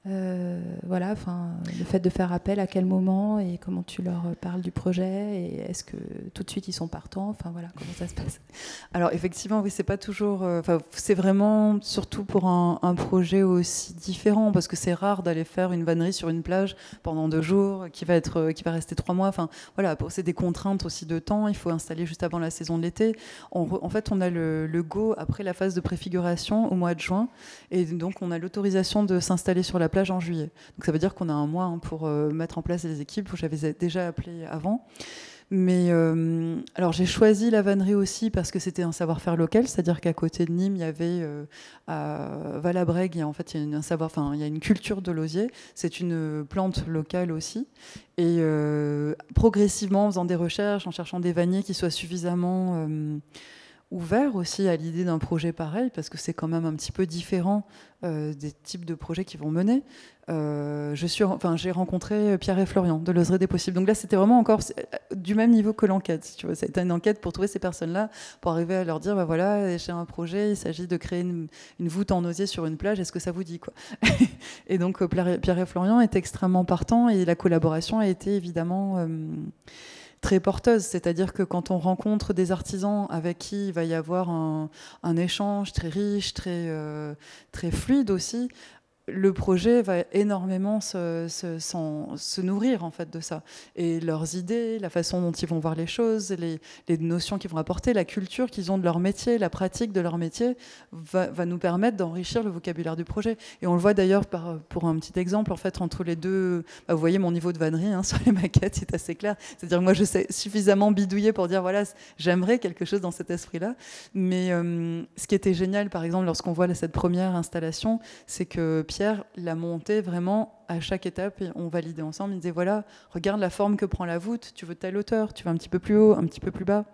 Le fait de faire appel, à quel moment et comment tu leur parles du projet, et est-ce que tout de suite ils sont partants, comment ça se passe? Alors effectivement, oui, c'est pas toujours, c'est vraiment surtout pour un projet aussi différent, parce que c'est rare d'aller faire une vannerie sur une plage pendant 2 jours qui va rester 3 mois. C'est des contraintes aussi de temps. Il faut installer juste avant la saison de l'été. En fait, on a le go après la phase de préfiguration au mois de juin, et donc on a l'autorisation de s'installer sur la plage en juillet. Donc ça veut dire qu'on a un mois pour mettre en place les équipes. J'avais déjà appelé avant. Mais alors j'ai choisi la vannerie aussi parce que c'était un savoir-faire local, c'est-à-dire qu'à côté de Nîmes, il y avait à Valabrègue, il y a une culture de l'osier. C'est une plante locale aussi. Et progressivement, en faisant des recherches, en cherchant des vanniers qui soient suffisamment ouvert aussi à l'idée d'un projet pareil, parce que c'est quand même un petit peu différent des types de projets qu'ils vont mener. J'ai rencontré Pierre et Florian de l'Oserais des Possibles. Donc là, c'était vraiment encore du même niveau que l'enquête. Si tu vois. C'était une enquête pour trouver ces personnes-là, pour arriver à leur dire, bah voilà, j'ai un projet, il s'agit de créer une voûte en osier sur une plage, est-ce que ça vous dit quoi? Et donc Pierre et Florian étaient extrêmement partants, et la collaboration a été évidemment très porteuse, c'est-à-dire que quand on rencontre des artisans avec qui il va y avoir un échange très riche, très fluide aussi, le projet va énormément se nourrir en fait de ça. Et leurs idées, la façon dont ils vont voir les choses, les notions qu'ils vont apporter, la culture qu'ils ont de leur métier, la pratique de leur métier, va nous permettre d'enrichir le vocabulaire du projet. Et on le voit d'ailleurs pour un petit exemple, en fait, entre les deux, vous voyez mon niveau de vannerie sur les maquettes, c'est assez clair. C'est-à-dire que moi, je sais suffisamment bidouiller pour dire, voilà, j'aimerais quelque chose dans cet esprit-là. Mais ce qui était génial, par exemple, lorsqu'on voit cette première installation, c'est que Pierre l'a monté vraiment à chaque étape et on validait ensemble. Il disait voilà, regarde la forme que prend la voûte, tu veux telle hauteur, tu veux un petit peu plus haut, un petit peu plus bas,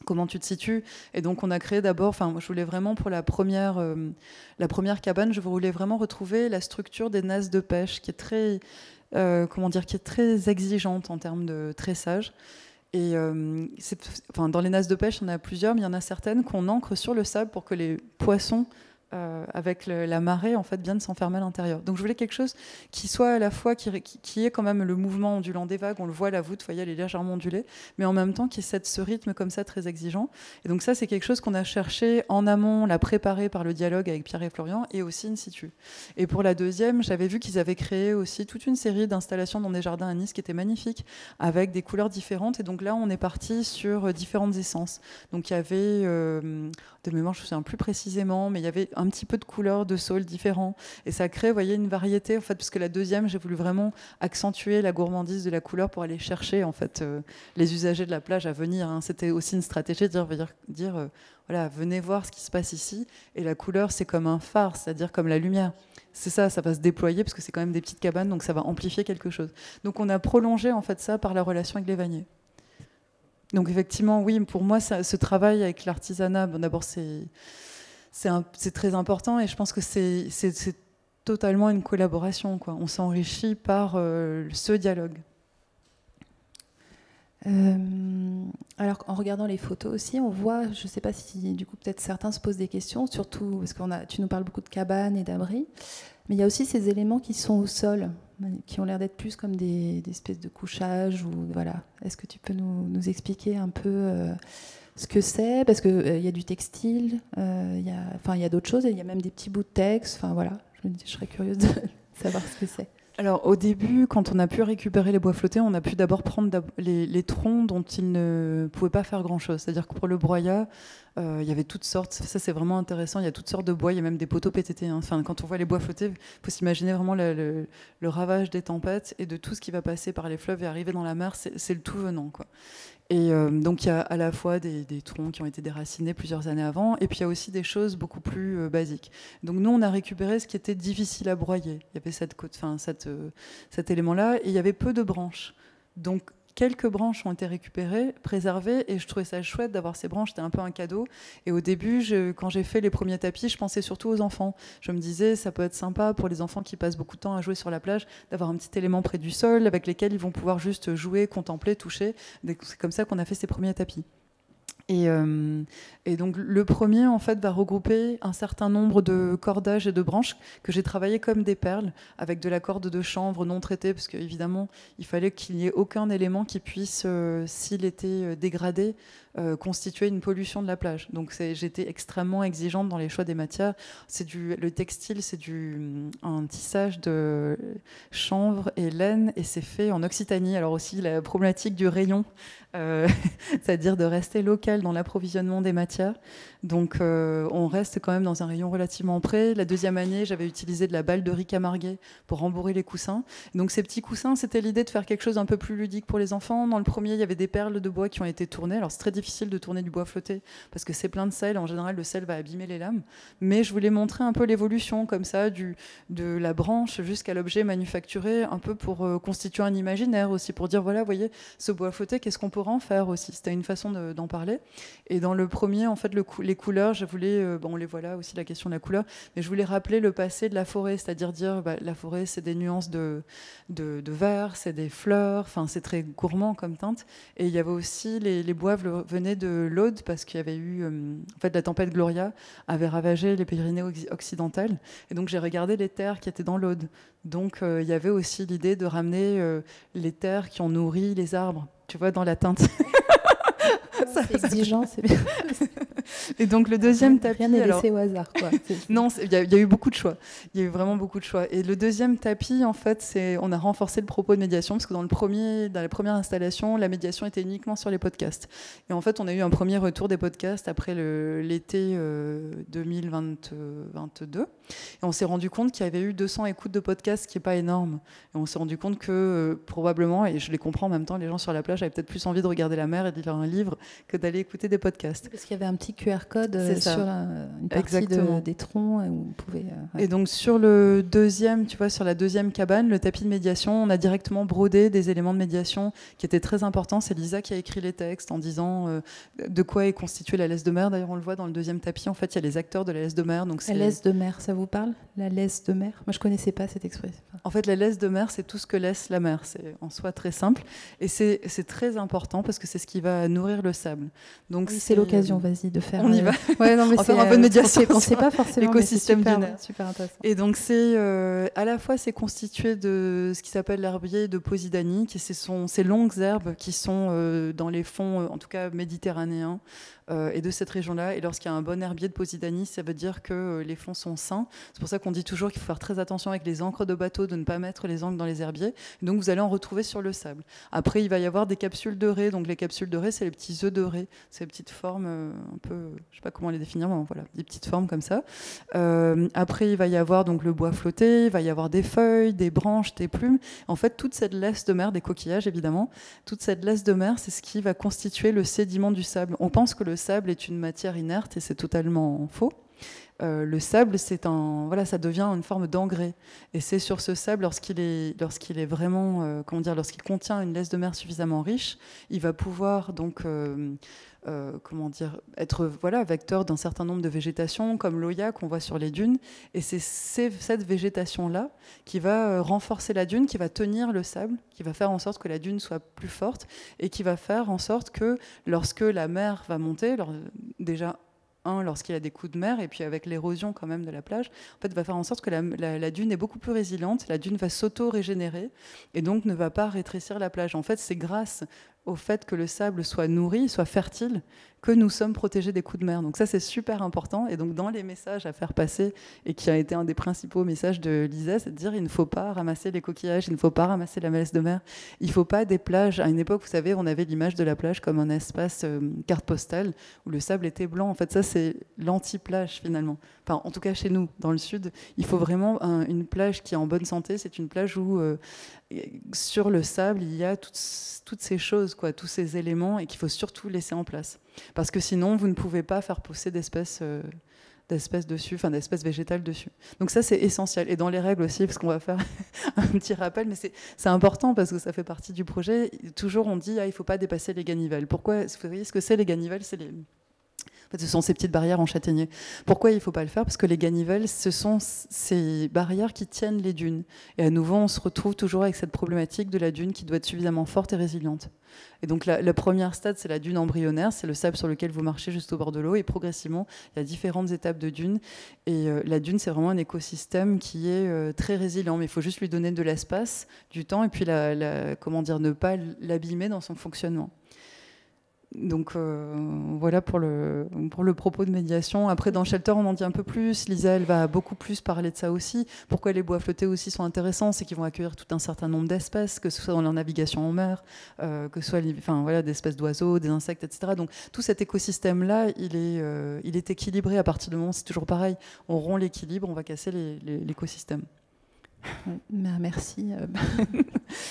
comment tu te situes. Et donc on a créé d'abord, je voulais vraiment pour la première cabane, je voulais vraiment retrouver la structure des nasses de pêche qui est très, qui est très exigeante en termes de tressage. Et dans les nasses de pêche, il y en a plusieurs, mais il y en a certaines qu'on ancre sur le sable pour que les poissons avec la marée, en fait, viennent s'enfermer à l'intérieur. Donc je voulais quelque chose qui soit à la fois, qui ait quand même le mouvement ondulant des vagues, on le voit, la voûte, vous voyez, elle est légèrement ondulée, mais en même temps qui ait ce rythme comme ça très exigeant. Et donc ça, c'est quelque chose qu'on a cherché en amont, l'a préparé par le dialogue avec Pierre et Florian, et aussi in situ. Et pour la deuxième, j'avais vu qu'ils avaient créé aussi toute une série d'installations dans des jardins à Nice qui étaient magnifiques, avec des couleurs différentes. Et donc là, on est parti sur différentes essences. Donc il y avait, de mémoire, je ne me souviens plus précisément, mais il y avait un petit peu de couleurs de saules différents. Et ça crée, vous voyez, une variété, en fait, parce que la deuxième, j'ai voulu vraiment accentuer la gourmandise de la couleur pour aller chercher, en fait, les usagers de la plage à venir. C'était aussi une stratégie de dire voilà, venez voir ce qui se passe ici. Et la couleur, c'est comme un phare, c'est-à-dire comme la lumière. C'est ça va se déployer, parce que c'est quand même des petites cabanes, donc ça va amplifier quelque chose. Donc on a prolongé, en fait, ça par la relation avec les vanniers. Donc effectivement, oui, pour moi, ce travail avec l'artisanat, d'abord, c'est très important, et je pense que c'est totalement une collaboration, quoi. On s'enrichit par ce dialogue. Alors en regardant les photos aussi, on voit, je ne sais pas si du coup peut-être certains se posent des questions, surtout parce que tu nous parles beaucoup de cabanes et d'abris, mais il y a aussi ces éléments qui sont au sol, qui ont l'air d'être plus comme des espèces de couchages, ou voilà. Est-ce que tu peux nous expliquer un peu ce que c'est, parce qu'il y a du textile, il y a d'autres choses, et il y a même des petits bouts de texte, voilà, je serais curieuse de savoir ce que c'est. Alors au début, quand on a pu récupérer les bois flottés, on a pu d'abord prendre les troncs dont ils ne pouvaient pas faire grand-chose. C'est-à-dire que pour le broyat, il y avait toutes sortes, ça c'est vraiment intéressant, il y a toutes sortes de bois, il y a même des poteaux PTT. Quand on voit les bois flottés, il faut s'imaginer vraiment le ravage des tempêtes et de tout ce qui va passer par les fleuves et arriver dans la mer, c'est le tout venant, quoi. Et donc il y a à la fois des troncs qui ont été déracinés plusieurs années avant, et puis il y a aussi des choses beaucoup plus basiques. Donc nous, on a récupéré ce qui était difficile à broyer. Il y avait cet élément-là, et il y avait peu de branches. Donc quelques branches ont été récupérées, préservées, et je trouvais ça chouette d'avoir ces branches, c'était un peu un cadeau. Et au début, quand j'ai fait les premiers tapis, je pensais surtout aux enfants. Je me disais, ça peut être sympa pour les enfants qui passent beaucoup de temps à jouer sur la plage, d'avoir un petit élément près du sol avec lesquels ils vont pouvoir juste jouer, contempler, toucher. C'est comme ça qu'on a fait ces premiers tapis. Et donc le premier, en fait, va regrouper un certain nombre de cordages et de branches que j'ai travaillé comme des perles, avec de la corde de chanvre non traitée, parce qu'évidemment, il fallait qu'il n'y ait aucun élément qui puisse, s'il était dégradé, constituer une pollution de la plage. Donc j'étais extrêmement exigeante dans les choix des matières. Le textile, c'est un tissage de chanvre et laine, et c'est fait en Occitanie. Alors aussi, la problématique du rayon, c'est-à-dire de rester local dans l'approvisionnement des matières. Donc on reste quand même dans un rayon relativement près. La deuxième année, j'avais utilisé de la balle de riz camarguais pour rembourrer les coussins. Donc ces petits coussins, c'était l'idée de faire quelque chose un peu plus ludique pour les enfants. Dans le premier, il y avait des perles de bois qui ont été tournées. Alors c'est très difficile difficile de tourner du bois flotté parce que c'est plein de sel. En général, le sel va abîmer les lames. Mais je voulais montrer un peu l'évolution comme ça, de la branche jusqu'à l'objet manufacturé, un peu pour constituer un imaginaire aussi, pour dire, voilà, vous voyez, ce bois flotté, qu'est-ce qu'on pourra en faire aussi. C'était une façon d'en parler. Et dans le premier, en fait, les couleurs, je voulais, on les voit là aussi, la question de la couleur, mais je voulais rappeler le passé de la forêt, c'est-à-dire dire, la forêt, c'est des nuances de vert, c'est des fleurs, enfin, c'est très gourmand comme teinte. Et il y avait aussi, les bois venaient de l'Aude, parce qu'il y avait eu, en fait, la tempête Gloria avait ravagé les Pyrénées occidentales. Et donc, j'ai regardé les terres qui étaient dans l'Aude. Donc, il y avait aussi l'idée de ramener les terres qui ont nourri les arbres, tu vois, dans la teinte. C'est exigeant, c'est bien. Et donc le deuxième tapis... Rien n'est laissé au hasard, quoi. Non, il y a eu beaucoup de choix. Il y a eu vraiment beaucoup de choix. Et le deuxième tapis, en fait, on a renforcé le propos de médiation, parce que dans la première installation, la médiation était uniquement sur les podcasts. Et en fait, on a eu un premier retour des podcasts après l'été 2022. Et on s'est rendu compte qu'il y avait eu 200 écoutes de podcasts, ce qui n'est pas énorme. Et on s'est rendu compte que probablement, et je les comprends en même temps, les gens sur la plage avaient peut-être plus envie de regarder la mer et de lire un livre que d'aller écouter des podcasts. Parce qu'il y avait un petit QR code sur une partie des troncs où on pouvait... Et donc sur le deuxième, tu vois, sur la deuxième cabane, le tapis de médiation, on a directement brodé des éléments de médiation qui étaient très importants. C'est Lisa qui a écrit les textes en disant de quoi est constituée la laisse de mer. D'ailleurs, on le voit dans le deuxième tapis. En fait, il y a les acteurs de la laisse de mer. Donc la laisse de mer, ça vous parle? La laisse de mer? Moi, je connaissais pas cette expression. En fait, la laisse de mer, c'est tout ce que laisse la mer. C'est en soi très simple. Et c'est très important parce que c'est ce qui va nourrir le sable. Donc oui, c'est l'occasion, vas-y, de faire... On y va. Ouais, non, mais on va faire un peu de médiation. On ne sait pas forcément l'écosystème du nerf. Super intéressant. Et donc c'est à la fois c'est constitué de ce qui s'appelle l'herbier de Posidanie, qui ces longues herbes qui sont dans les fonds, en tout cas méditerranéens, et de cette région-là. Et lorsqu'il y a un bon herbier de Posidanie, ça veut dire que les fonds sont sains. C'est pour ça qu'on dit toujours qu'il faut faire très attention avec les ancres de bateau, de ne pas mettre les ancres dans les herbiers. Et donc vous allez en retrouver sur le sable. Après, il va y avoir des capsules de raie. Donc les capsules de raie, c'est les petits œufs de raie. C'est les petites formes un peu, je ne sais pas comment les définir, mais voilà, des petites formes comme ça. Après, il va y avoir donc le bois flotté, il va y avoir des feuilles, des branches, des plumes. En fait, toute cette laisse de mer, des coquillages évidemment, toute cette laisse de mer, c'est ce qui va constituer le sédiment du sable. On pense que le sable est une matière inerte et c'est totalement faux. Le sable, ça devient une forme d'engrais. Et c'est sur ce sable, lorsqu'il est vraiment, lorsqu'il contient une laisse de mer suffisamment riche, il va pouvoir donc être vecteur d'un certain nombre de végétations, comme l'oya qu'on voit sur les dunes. Et c'est cette végétation-là qui va renforcer la dune, qui va tenir le sable, qui va faire en sorte que la dune soit plus forte et qui va faire en sorte que lorsque la mer va monter, lorsqu'il y a des coups de mer, et puis avec l'érosion quand même de la plage, en fait, va faire en sorte que la dune est beaucoup plus résiliente, la dune va s'auto-régénérer, et donc ne va pas rétrécir la plage. En fait, c'est grâce au fait que le sable soit nourri, soit fertile, que nous sommes protégés des coups de mer. Donc ça, c'est super important. Et donc dans les messages à faire passer, et qui a été un des principaux messages de Lisa, c'est de dire il ne faut pas ramasser les coquillages, il ne faut pas ramasser la laisse de mer, il ne faut pas des plages. À une époque, vous savez, on avait l'image de la plage comme un espace carte postale, où le sable était blanc. En fait, ça, c'est l'anti-plage finalement. Enfin, en tout cas, chez nous, dans le sud, il faut vraiment une plage qui est en bonne santé. C'est une plage où, sur le sable, il y a toutes ces choses, tous ces éléments, et qu'il faut surtout laisser en place. Parce que sinon, vous ne pouvez pas faire pousser d'espèces dessus, d'espèces végétales dessus. Donc ça, c'est essentiel. Et dans les règles aussi, parce qu'on va faire un petit rappel, mais c'est important parce que ça fait partie du projet. Toujours, on dit, il ne faut pas dépasser les ganivelles. Pourquoi? Vous voyez ce que c'est les ganivelles? En fait, ce sont ces petites barrières en châtaignier. Pourquoi il ne faut pas le faire? Parce que les ganivelles, ce sont ces barrières qui tiennent les dunes. Et à nouveau, on se retrouve toujours avec cette problématique de la dune qui doit être suffisamment forte et résiliente. Et donc la première stade, c'est la dune embryonnaire, c'est le sable sur lequel vous marchez juste au bord de l'eau, et progressivement, il y a différentes étapes de dune. Et la dune, c'est vraiment un écosystème qui est très résilient, mais il faut juste lui donner de l'espace, du temps, et puis ne pas l'abîmer dans son fonctionnement. Donc voilà pour le propos de médiation. Après, dans Shelter, on en dit un peu plus. Lisa, elle va beaucoup plus parler de ça aussi. Pourquoi les bois flottés aussi sont intéressants, c'est qu'ils vont accueillir tout un certain nombre d'espèces, que ce soit dans leur navigation en mer, que ce soit des espèces d'oiseaux, des insectes, etc. Donc tout cet écosystème-là, il est équilibré à partir du moment, c'est toujours pareil, on rompt l'équilibre, on va casser l'écosystème. Merci.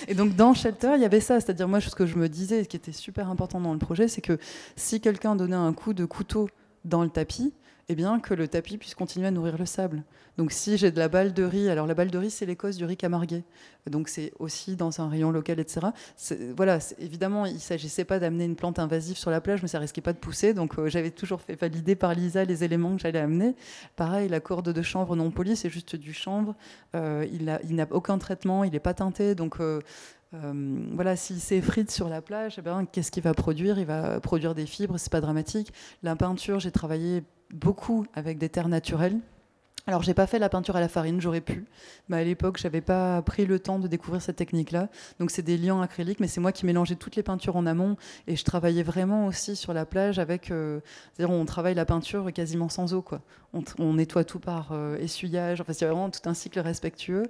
Et donc dans Shelter, il y avait ça, c'est-à-dire moi ce que je me disais, ce qui était super important dans le projet, c'est que si quelqu'un donnait un coup de couteau dans le tapis, eh bien que le tapis puisse continuer à nourrir le sable. Donc si j'ai de la balle de riz, alors la balle de riz c'est l'Écosse du riz camarguais, donc c'est aussi dans un rayon local, etc. Voilà, évidemment il ne s'agissait pas d'amener une plante invasive sur la plage, mais ça risquait pas de pousser, donc j'avais toujours fait valider par Lisa les éléments que j'allais amener. Pareil, la corde de chanvre non polie, c'est juste du chanvre, il n'a aucun traitement, il n'est pas teinté, donc voilà, s'il s'effrite sur la plage, eh ben, qu'est-ce qu'il va produire? Il va produire des fibres, c'est pas dramatique. La peinture, j'ai travaillé beaucoup avec des terres naturelles. Alors, j'ai pas fait la peinture à la farine, j'aurais pu, mais à l'époque, j'avais pas pris le temps de découvrir cette technique-là. Donc, c'est des liants acryliques, mais c'est moi qui mélangeais toutes les peintures en amont, et je travaillais vraiment aussi sur la plage avec, c'est-à-dire on travaille la peinture quasiment sans eau, quoi. On nettoie tout par essuyage. Enfin, c'est vraiment tout un cycle respectueux.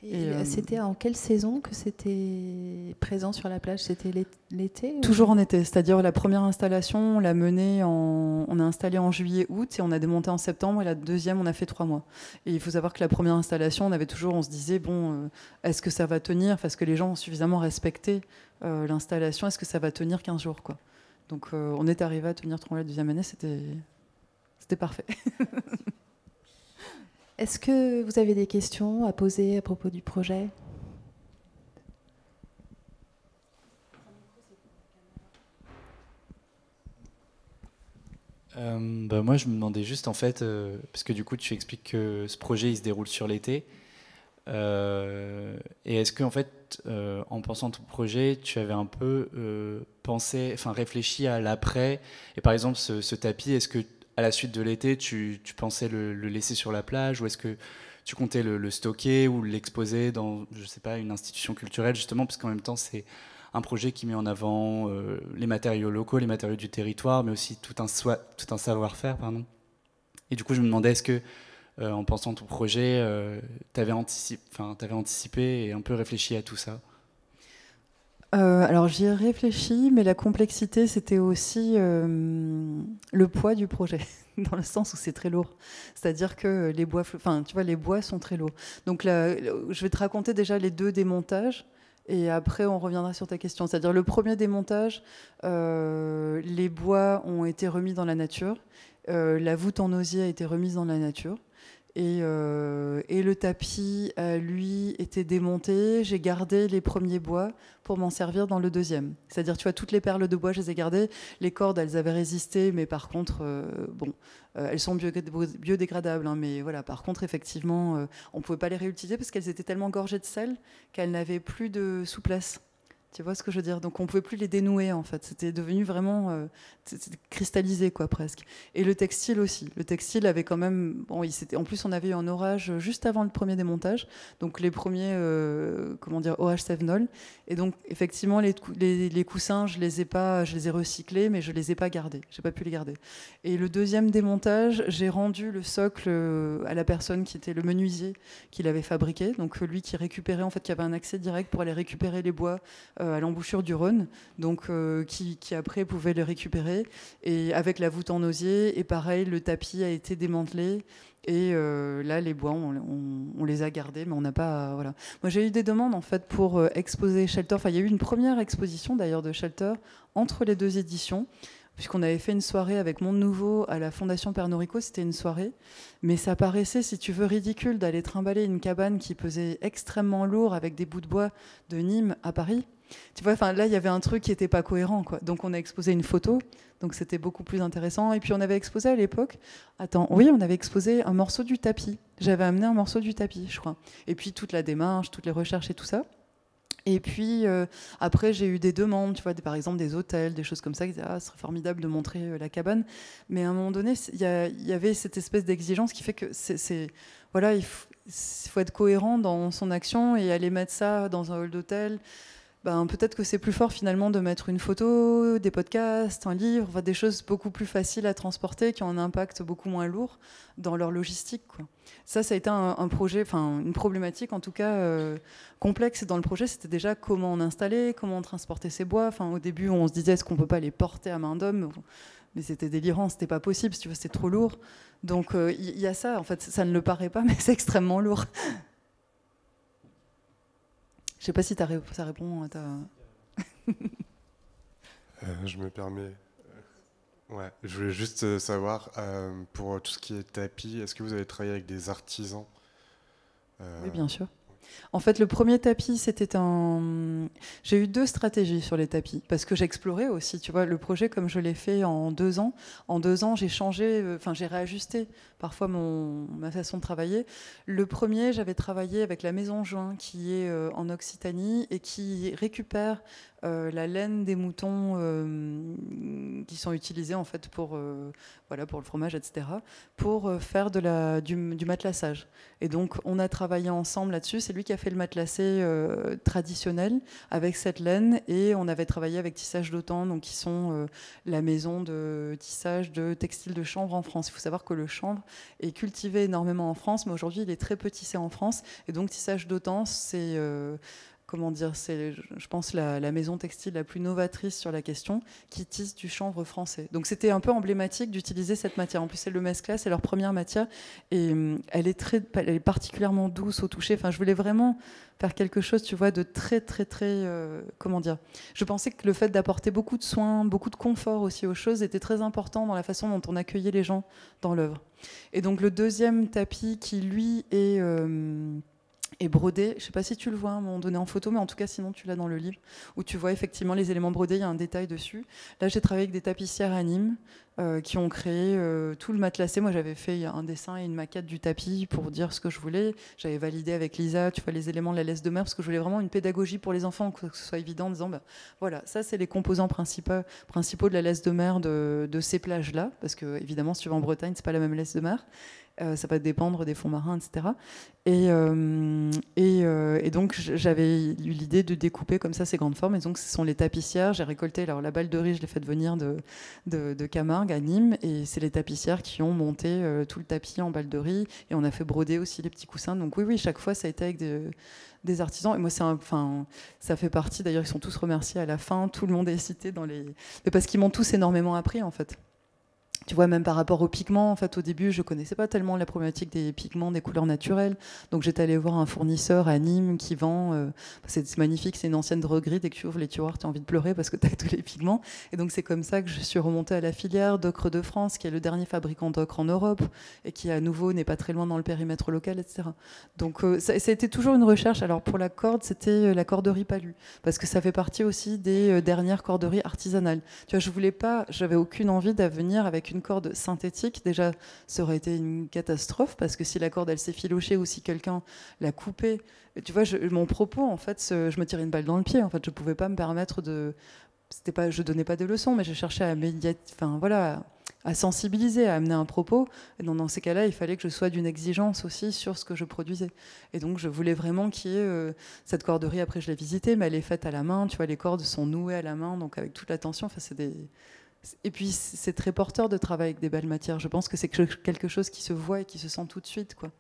Et c'était en quelle saison que c'était présent sur la plage? C'était l'été? Toujours en été, c'est-à-dire la première installation, on l'a menée on a installé en juillet-août et on a démonté en septembre, et la deuxième, on a fait 3 mois. Et il faut savoir que la première installation, on se disait, bon, est-ce que ça va tenir? Parce que les gens ont suffisamment respecté l'installation, est-ce que ça va tenir 15 jours, quoi. Donc on est arrivé à tenir 3 mois la deuxième année, c'était parfait. Est-ce que vous avez des questions à poser à propos du projet? Moi, je me demandais juste, en fait, parce que du coup, tu expliques que ce projet, il se déroule sur l'été. Et est-ce que, en fait, en pensant ton projet, tu avais un peu réfléchi à l'après? Et par exemple, ce tapis, est-ce que à la suite de l'été, tu pensais le laisser sur la plage, ou est-ce que tu comptais le stocker ou l'exposer dans, je sais pas, une institution culturelle, justement, parce qu'en même temps, c'est un projet qui met en avant les matériaux locaux, les matériaux du territoire, mais aussi tout un savoir-faire, pardon. Et du coup, je me demandais, est-ce que, en pensant ton projet, t'avais anticipé et un peu réfléchi à tout ça? Alors j'y ai réfléchi, mais la complexité, c'était aussi le poids du projet, dans le sens où c'est très lourd. C'est-à-dire que les bois, tu vois, les bois sont très lourds. Donc là, je vais te raconter déjà les 2 démontages, et après on reviendra sur ta question. C'est-à-dire le premier démontage, les bois ont été remis dans la nature, la voûte en osier a été remise dans la nature. Et le tapis, lui, était démonté. J'ai gardé les premiers bois pour m'en servir dans le deuxième. C'est-à-dire, tu vois, toutes les perles de bois, je les ai gardées. Les cordes, elles avaient résisté, mais par contre, elles sont biodégradables. Hein, mais voilà, par contre, effectivement, on ne pouvait pas les réutiliser parce qu'elles étaient tellement gorgées de sel qu'elles n'avaient plus de souplesse. Tu vois ce que je veux dire? Donc on ne pouvait plus les dénouer, en fait. C'était devenu vraiment cristallisé, quoi, presque. Et le textile aussi. Le textile avait quand même... Bon, en plus, on avait eu un orage juste avant le premier démontage. Donc les premiers, OH Sevenol. Et donc, effectivement, les coussins, je les ai recyclés, mais je ne les ai pas gardés. Je n'ai pas pu les garder. Et le deuxième démontage, j'ai rendu le socle à la personne qui était le menuisier qui l'avait fabriqué. Donc lui qui récupérait, en fait, qui avait un accès direct pour aller récupérer les bois à l'embouchure du Rhône, donc qui après pouvait les récupérer, et avec la voûte en osier, et pareil, le tapis a été démantelé, et là les bois on les a gardés, mais on n'a pas, voilà. Moi j'ai eu des demandes en fait pour exposer Shelter, enfin il y a eu une première exposition d'ailleurs de Shelter entre les 2 éditions, puisqu'on avait fait une soirée avec Monde Nouveau à la Fondation Pernod Ricard, c'était une soirée, mais ça paraissait, si tu veux, ridicule d'aller trimballer une cabane qui pesait extrêmement lourd avec des bouts de bois de Nîmes à Paris. Tu vois, enfin là, il y avait un truc qui n'était pas cohérent, quoi. Donc on a exposé une photo, donc c'était beaucoup plus intéressant. Et puis on avait exposé à l'époque, on avait exposé un morceau du tapis. J'avais amené un morceau du tapis, je crois. Et puis toute la démarche, toutes les recherches et tout ça. Et puis après, j'ai eu des demandes, tu vois, par exemple des hôtels, des choses comme ça, qui disaient ce serait formidable de montrer la cabane. Mais à un moment donné, il y avait cette espèce d'exigence qui fait que voilà, il faut être cohérent dans son action, et aller mettre ça dans un hall d'hôtel. Peut-être que c'est plus fort finalement de mettre une photo, des podcasts, un livre, des choses beaucoup plus faciles à transporter, qui ont un impact beaucoup moins lourd dans leur logistique, quoi. Ça a été un projet, une problématique en tout cas complexe dans le projet. C'était déjà comment on installait, comment on transportait ces bois. Au début, on se disait est-ce qu'on peut pas les porter à main d'homme, mais c'était délirant, c'était pas possible, si tu veux, c'était trop lourd. Donc il y a ça, en fait, ça ne le paraît pas, mais c'est extrêmement lourd. Je sais pas si ça répond à ta... Je me permets. Ouais, je voulais juste savoir, pour tout ce qui est tapis, est-ce que vous avez travaillé avec des artisans? Oui, bien sûr. En fait, le premier tapis, c'était un... J'ai eu 2 stratégies sur les tapis, parce que j'explorais aussi, tu vois, le projet, comme je l'ai fait en 2 ans. En 2 ans, j'ai changé, j'ai réajusté parfois ma façon de travailler. Le premier, j'avais travaillé avec la Maison Juin, qui est en Occitanie, et qui récupère la laine des moutons qui sont utilisés en fait pour le fromage, etc., pour faire du matelassage. Et donc on a travaillé ensemble là-dessus. C'est lui qui a fait le matelassé traditionnel avec cette laine, et on avait travaillé avec Tissage d'Autan, donc qui sont la maison de tissage de textiles de chanvre en France. Il faut savoir que le chanvre est cultivé énormément en France, mais aujourd'hui il est très peu tissé en France, et donc Tissage d'Autan, c'est comment dire, c'est, je pense, la maison textile la plus novatrice sur la question, qui tisse du chanvre français. Donc c'était un peu emblématique d'utiliser cette matière. En plus, c'est le mescla, c'est leur première matière, et elle est particulièrement douce au toucher. Enfin, je voulais vraiment faire quelque chose, tu vois, de très, très, très, comment dire. Je pensais que le fait d'apporter beaucoup de soins, beaucoup de confort aussi aux choses était très important dans la façon dont on accueillait les gens dans l'œuvre. Et donc le deuxième tapis, qui lui est brodé, je ne sais pas si tu le vois à un moment donné en photo, mais en tout cas sinon tu l'as dans le livre, où tu vois effectivement les éléments brodés, il y a un détail dessus. Là j'ai travaillé avec des tapissières à Nîmes qui ont créé tout le matelassé. Moi j'avais fait un dessin et une maquette du tapis pour dire ce que je voulais. J'avais validé avec Lisa, tu vois, les éléments de la laisse de mer, parce que je voulais vraiment une pédagogie pour les enfants, que ce soit évident, en disant voilà, ça c'est les composants principaux de la laisse de mer de ces plages-là, parce que évidemment si tu vas en Bretagne, c'est pas la même laisse de mer. Ça va dépendre des fonds marins, etc. Et donc j'avais eu l'idée de découper comme ça ces grandes formes. Et donc ce sont les tapissières. J'ai récolté la balle de riz, je l'ai faite venir de Camargue à Nîmes. Et c'est les tapissières qui ont monté tout le tapis en balle de riz. Et on a fait broder aussi les petits coussins. Donc oui, chaque fois ça a été avec des artisans. Et moi, ça fait partie, d'ailleurs, ils sont tous remerciés à la fin. Tout le monde est cité mais parce qu'ils m'ont tous énormément appris, en fait. Tu vois, même par rapport aux pigments, en fait, au début, je connaissais pas tellement la problématique des pigments, des couleurs naturelles. Donc, j'étais allée voir un fournisseur à Nîmes qui vend. C'est magnifique, c'est une ancienne droguerie. Dès que tu ouvres les tiroirs, tu as envie de pleurer parce que tu as tous les pigments. Et donc, c'est comme ça que je suis remontée à la filière d'Ocre de France, qui est le dernier fabricant d'ocre en Europe et qui, à nouveau, n'est pas très loin dans le périmètre local, etc. Donc, ça a été toujours une recherche. Alors, pour la corde, c'était la corderie palue, parce que ça fait partie aussi des dernières corderies artisanales. Tu vois, j'avais aucune envie d'avenir avec une corde synthétique. Déjà, ça aurait été une catastrophe, parce que si la corde elle s'effilochait ou si quelqu'un l'a coupée, tu vois, mon propos, en fait, je me tirais une balle dans le pied. En fait, je pouvais pas me permettre je donnais pas de leçons, mais je cherchais à sensibiliser, à amener un propos. Et dans ces cas-là, il fallait que je sois d'une exigence aussi sur ce que je produisais. Et donc, je voulais vraiment qu'il y ait cette corderie. Après, je l'ai visitée, mais elle est faite à la main. Tu vois, les cordes sont nouées à la main, donc avec toute l'attention. Enfin, et puis, c'est très porteur de travailler avec des belles matières. Je pense que c'est quelque chose qui se voit et qui se sent tout de suite, quoi.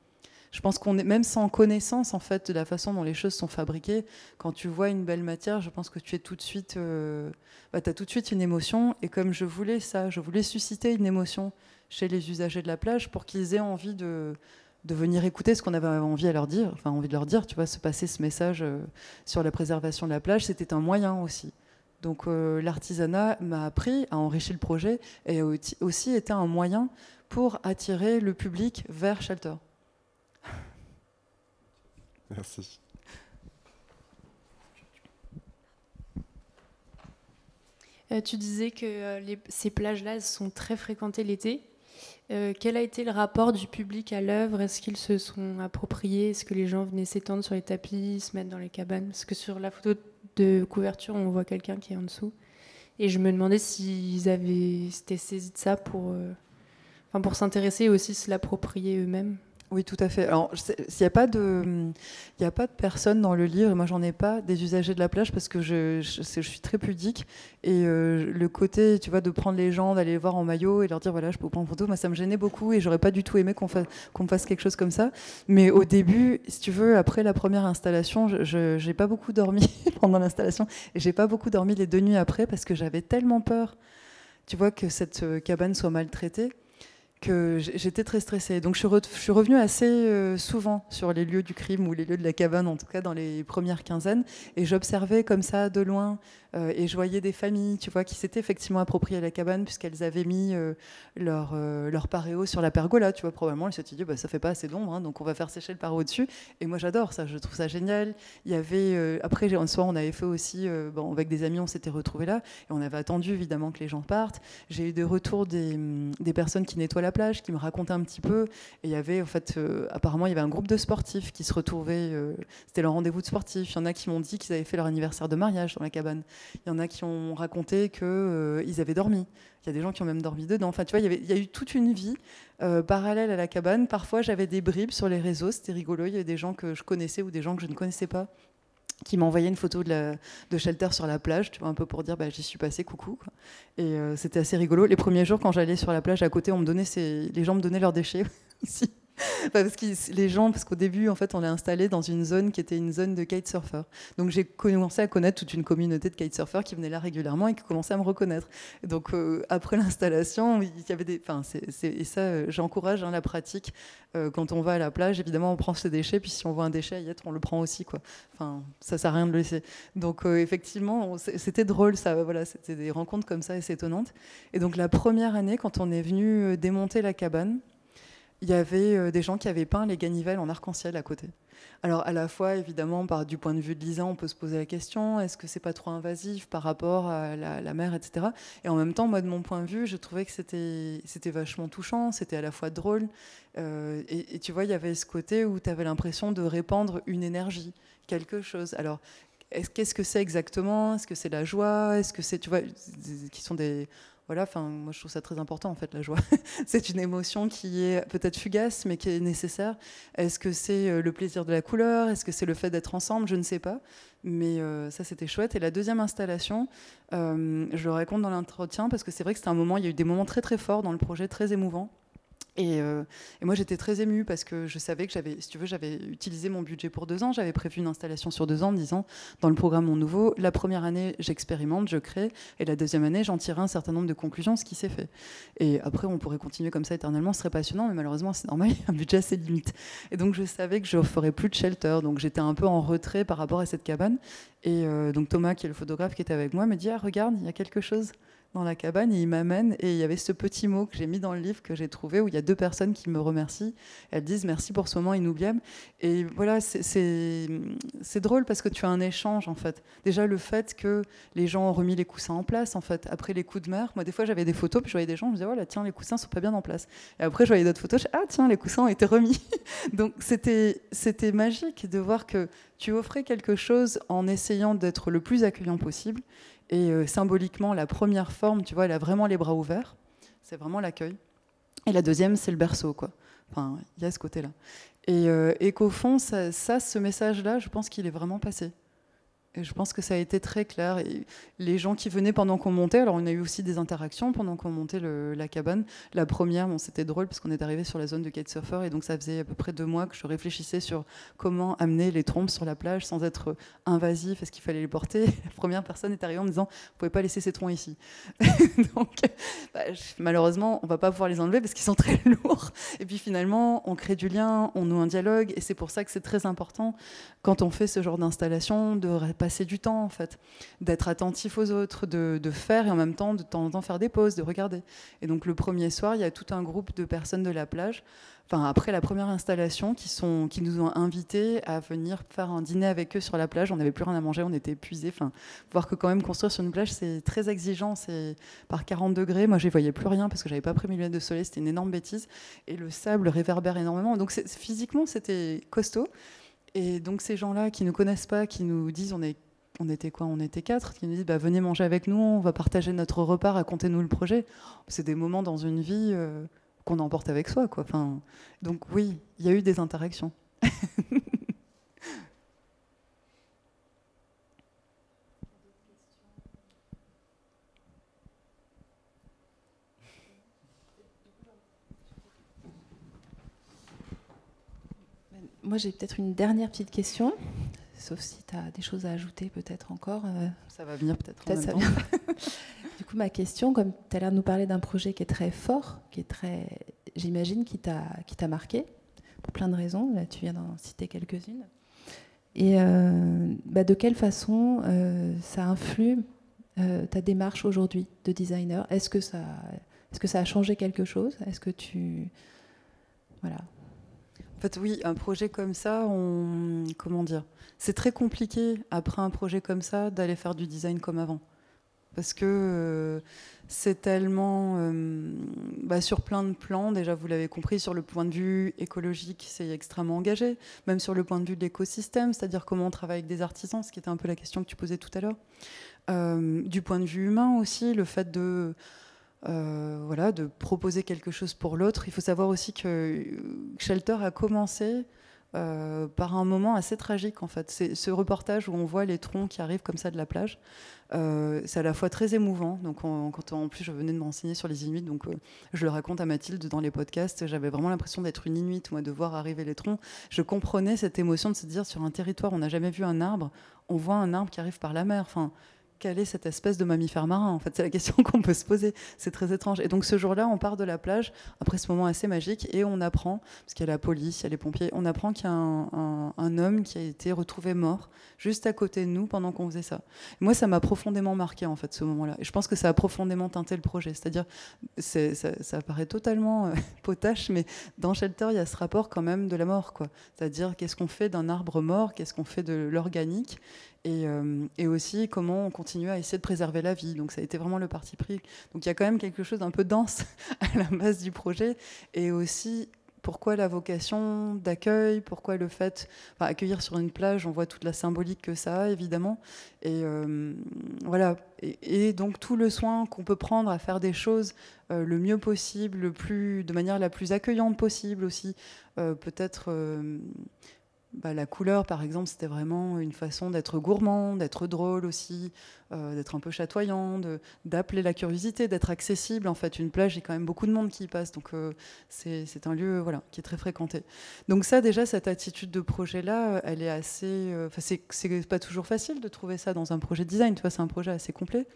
Je pense qu'on est, même sans connaissance, en fait, de la façon dont les choses sont fabriquées, quand tu vois une belle matière, je pense que tu es tout de suite, t'as tout de suite une émotion. Et comme je voulais susciter une émotion chez les usagers de la plage pour qu'ils aient envie de venir écouter ce qu'on avait envie de leur dire, tu vois, se passer ce message sur la préservation de la plage, c'était un moyen aussi. Donc l'artisanat m'a appris à enrichir le projet et a aussi été un moyen pour attirer le public vers Shelter. Merci. Tu disais que ces plages-là, elles sont très fréquentées l'été. Quel a été le rapport du public à l'œuvre? Est-ce qu'ils se sont appropriés? Est-ce que les gens venaient s'étendre sur les tapis, se mettre dans les cabanes? Parce que sur la photo de couverture, on voit quelqu'un qui est en dessous. Et je me demandais s'ils s'étaient saisis de ça pour s'intéresser et aussi se l'approprier eux-mêmes. Oui, tout à fait. Alors, il n'y a pas de personnes dans le livre, et moi j'en ai pas, des usagers de la plage, parce que je suis très pudique, et le côté, tu vois, de prendre les gens, d'aller les voir en maillot et leur dire voilà, je peux vous prendre en photo, moi ça me gênait beaucoup et j'aurais pas du tout aimé qu'on me fasse quelque chose comme ça. Mais au début, si tu veux, après la première installation, j'ai pas beaucoup dormi pendant l'installation, et j'ai pas beaucoup dormi les 2 nuits après, parce que j'avais tellement peur, tu vois, que cette cabane soit maltraitée, que j'étais très stressée. Donc je suis revenue assez souvent sur les lieux du crime ou les lieux de la cabane, en tout cas dans les premières quinzaines, et j'observais comme ça de loin, et je voyais des familles, tu vois, qui s'étaient effectivement appropriées la cabane puisqu'elles avaient mis leur paréo sur la pergola, tu vois, probablement elles s'étaient dit bah, ça fait pas assez d'ombre, hein, donc on va faire sécher le paréo dessus. Et moi j'adore ça, je trouve ça génial. Il y avait après un soir on avait fait aussi bon, avec des amis, on s'était retrouvés là et on avait attendu évidemment que les gens partent. J'ai eu des retours des personnes qui nettoient la plage, qui me racontaient un petit peu. Et il y avait, en fait, apparemment, il y avait un groupe de sportifs qui se retrouvaient. C'était leur rendez-vous de sportifs. Il y en a qui m'ont dit qu'ils avaient fait leur anniversaire de mariage dans la cabane. Il y en a qui ont raconté qu'ils avaient dormi. Il y a des gens qui ont même dormi dedans. Enfin, tu vois, il y a eu toute une vie parallèle à la cabane. Parfois, j'avais des bribes sur les réseaux. C'était rigolo. Il y avait des gens que je connaissais ou des gens que je ne connaissais pas qui m'a envoyé une photo de shelter sur la plage, tu vois, un peu pour dire bah, j'y suis passée, coucou, quoi. Et c'était assez rigolo. Les premiers jours, quand j'allais sur la plage à côté, les gens me donnaient leurs déchets aussi. Parce qu'au début, en fait, on l'a installé dans une zone qui était une zone de kitesurfers. Donc j'ai commencé à connaître toute une communauté de kitesurfers qui venaient là régulièrement et qui commençaient à me reconnaître. Et donc après l'installation, il y avait des, et ça, j'encourage la pratique. Quand on va à la plage, évidemment, on prend ses déchets, puis si on voit un déchet à y être, on le prend aussi, quoi. Enfin, ça sert à rien de le laisser. Donc effectivement, c'était drôle, ça. Voilà, c'était des rencontres comme ça, assez étonnantes. Et donc la première année, quand on est venu démonter la cabane, il y avait des gens qui avaient peint les ganivelles en arc-en-ciel à côté. Alors à la fois, évidemment, du point de vue de Lisa, on peut se poser la question, est-ce que c'est pas trop invasif par rapport à la mer, etc. Et en même temps, moi, de mon point de vue, je trouvais que c'était vachement touchant, c'était à la fois drôle. Et tu vois, il y avait ce côté où tu avais l'impression de répandre une énergie, quelque chose. Alors, qu'est-ce que c'est exactement ? Est-ce que c'est la joie ? Est-ce que c'est, tu vois, qui sont des... Voilà, moi je trouve ça très important en fait, la joie. C'est une émotion qui est peut-être fugace, mais qui est nécessaire. Est-ce que c'est le plaisir de la couleur ? Est-ce que c'est le fait d'être ensemble ? Je ne sais pas. Mais ça, c'était chouette. Et la deuxième installation, je le raconte dans l'entretien, parce que c'est vrai que c'était un moment, il y a eu des moments très très forts dans le projet, très émouvants. Et moi, j'étais très émue parce que je savais que j'avais utilisé mon budget pour 2 ans. J'avais prévu une installation sur 2 ans en me disant, dans le programme Mon Nouveau, la première année, j'expérimente, je crée, et la deuxième année, j'en tirerai un certain nombre de conclusions, ce qui s'est fait. Et après, on pourrait continuer comme ça éternellement, ce serait passionnant, mais malheureusement, c'est normal, il y a un budget assez limite. Et donc, je savais que je ne ferais plus de shelter, donc j'étais un peu en retrait par rapport à cette cabane. Et donc, Thomas, qui est le photographe qui était avec moi, me dit, ah, regarde, il y a quelque chose dans la cabane, et il m'amène, et il y avait ce petit mot que j'ai mis dans le livre, que j'ai trouvé, où il y a 2 personnes qui me remercient. Elles disent merci pour ce moment inoubliable. Et voilà, c'est drôle parce que tu as un échange, en fait. Déjà, le fait que les gens ont remis les coussins en place, en fait, après les coups de mer. Moi, des fois, j'avais des photos, puis je voyais des gens, je me disais, voilà, tiens, les coussins sont pas bien en place. Et après, je voyais d'autres photos, je disais, ah, tiens, les coussins ont été remis. Donc, c'était magique de voir que tu offrais quelque chose en essayant d'être le plus accueillant possible. Et symboliquement, la première forme, tu vois, elle a vraiment les bras ouverts. C'est vraiment l'accueil. Et la deuxième, c'est le berceau, quoi. Enfin, il y a ce côté-là. Et qu'au fond, ce message-là, je pense qu'il est vraiment passé. Et je pense que ça a été très clair. Et les gens qui venaient pendant qu'on montait, alors on a eu aussi des interactions pendant qu'on montait la cabane. La première, bon, c'était drôle parce qu'on est arrivé sur la zone de kitesurfer et donc ça faisait à peu près 2 mois que je réfléchissais sur comment amener les trompes sur la plage sans être invasif. Est-ce qu'il fallait les porter ? La première personne est arrivée en me disant « Vous ne pouvez pas laisser ces troncs ici. » Donc, malheureusement, on ne va pas pouvoir les enlever parce qu'ils sont très lourds. Et puis finalement, on crée du lien, on noue un dialogue et c'est pour ça que c'est très important quand on fait ce genre d'installation de passer du temps, en fait, d'être attentif aux autres, de faire et en même temps, de temps en temps, faire des pauses, de regarder. Et donc, le premier soir, il y a tout un groupe de personnes de la plage, après la première installation, qui nous ont invités à venir faire un dîner avec eux sur la plage. On n'avait plus rien à manger, on était épuisés. Voir que quand même construire sur une plage, c'est très exigeant. C'est par 40 degrés. Moi, je ne voyais plus rien parce que je n'avais pas pris mes lunettes de soleil. C'était une énorme bêtise. Et le sable réverbère énormément. Donc, physiquement, c'était costaud. Et donc ces gens-là qui ne nous connaissent pas, qui nous disent on était quoi ? On était 4, qui nous disent venez manger avec nous, on va partager notre repas, racontez-nous le projet. C'est des moments dans une vie qu'on emporte avec soi, quoi. Donc oui, il y a eu des interactions. Moi, j'ai peut-être une dernière petite question, sauf si tu as des choses à ajouter peut-être encore. Ça va venir peut-être en Peut-être même ça temps. vient. Du coup, ma question, comme tu as l'air de nous parler d'un projet qui est très fort, qui est très j'imagine, qui t'a marqué, pour plein de raisons. Là, tu viens d'en citer quelques-unes. Et de quelle façon ça influe ta démarche aujourd'hui de designer? Est-ce que ça a changé quelque chose? Est-ce que tu... Voilà. En fait, oui, un projet comme ça, comment dire, c'est très compliqué, après un projet comme ça, d'aller faire du design comme avant. Parce que c'est tellement... sur plein de plans, déjà, vous l'avez compris, sur le point de vue écologique, c'est extrêmement engagé. Même sur le point de vue de l'écosystème, c'est-à-dire comment on travaille avec des artisans, ce qui était un peu la question que tu posais tout à l'heure. Du point de vue humain aussi, le fait de proposer quelque chose pour l'autre. Il faut savoir aussi que Shelter a commencé par un moment assez tragique, en fait. C'est ce reportage où on voit les troncs qui arrivent comme ça de la plage. C'est à la fois très émouvant. Donc, en plus, je venais de me renseigner sur les Inuits, donc je le raconte à Mathilde dans les podcasts. J'avais vraiment l'impression d'être une Inuit, moi, de voir arriver les troncs. Je comprenais cette émotion de se dire, sur un territoire où on n'a jamais vu un arbre, on voit un arbre qui arrive par la mer. Enfin, quelle est cette espèce de mammifère marin? En fait, c'est la question qu'on peut se poser. C'est très étrange. Et donc, ce jour-là, on part de la plage, après ce moment assez magique, et on apprend, parce qu'il y a la police, il y a les pompiers, on apprend qu'il y a un homme qui a été retrouvé mort juste à côté de nous pendant qu'on faisait ça. Et moi, ça m'a profondément marqué, en fait, ce moment-là. Et je pense que ça a profondément teinté le projet. C'est-à-dire, ça paraît totalement potache, mais dans Shelter, il y a ce rapport quand même de la mort, quoi. C'est-à-dire, qu'est-ce qu'on fait d'un arbre mort? Qu'est-ce qu'on fait de l'organique? Et aussi comment on continue à essayer de préserver la vie. Donc ça a été vraiment le parti pris. Donc il y a quand même quelque chose d'un peu dense à la base du projet. Et aussi, pourquoi la vocation d'accueil? Pourquoi le fait... accueillir sur une plage, on voit toute la symbolique que ça a, évidemment. Et voilà. Et donc tout le soin qu'on peut prendre à faire des choses le mieux possible, de manière la plus accueillante possible aussi. Peut-être... la couleur, par exemple, c'était vraiment une façon d'être gourmand, d'être drôle aussi, d'être un peu chatoyant, d'appeler la curiosité, d'être accessible. En fait, une plage, il y a quand même beaucoup de monde qui y passe, donc c'est un lieu qui est très fréquenté. Donc ça, déjà, cette attitude de projet-là, elle est assez... c'est pas toujours facile de trouver ça dans un projet de design, tu vois, c'est un projet assez complet.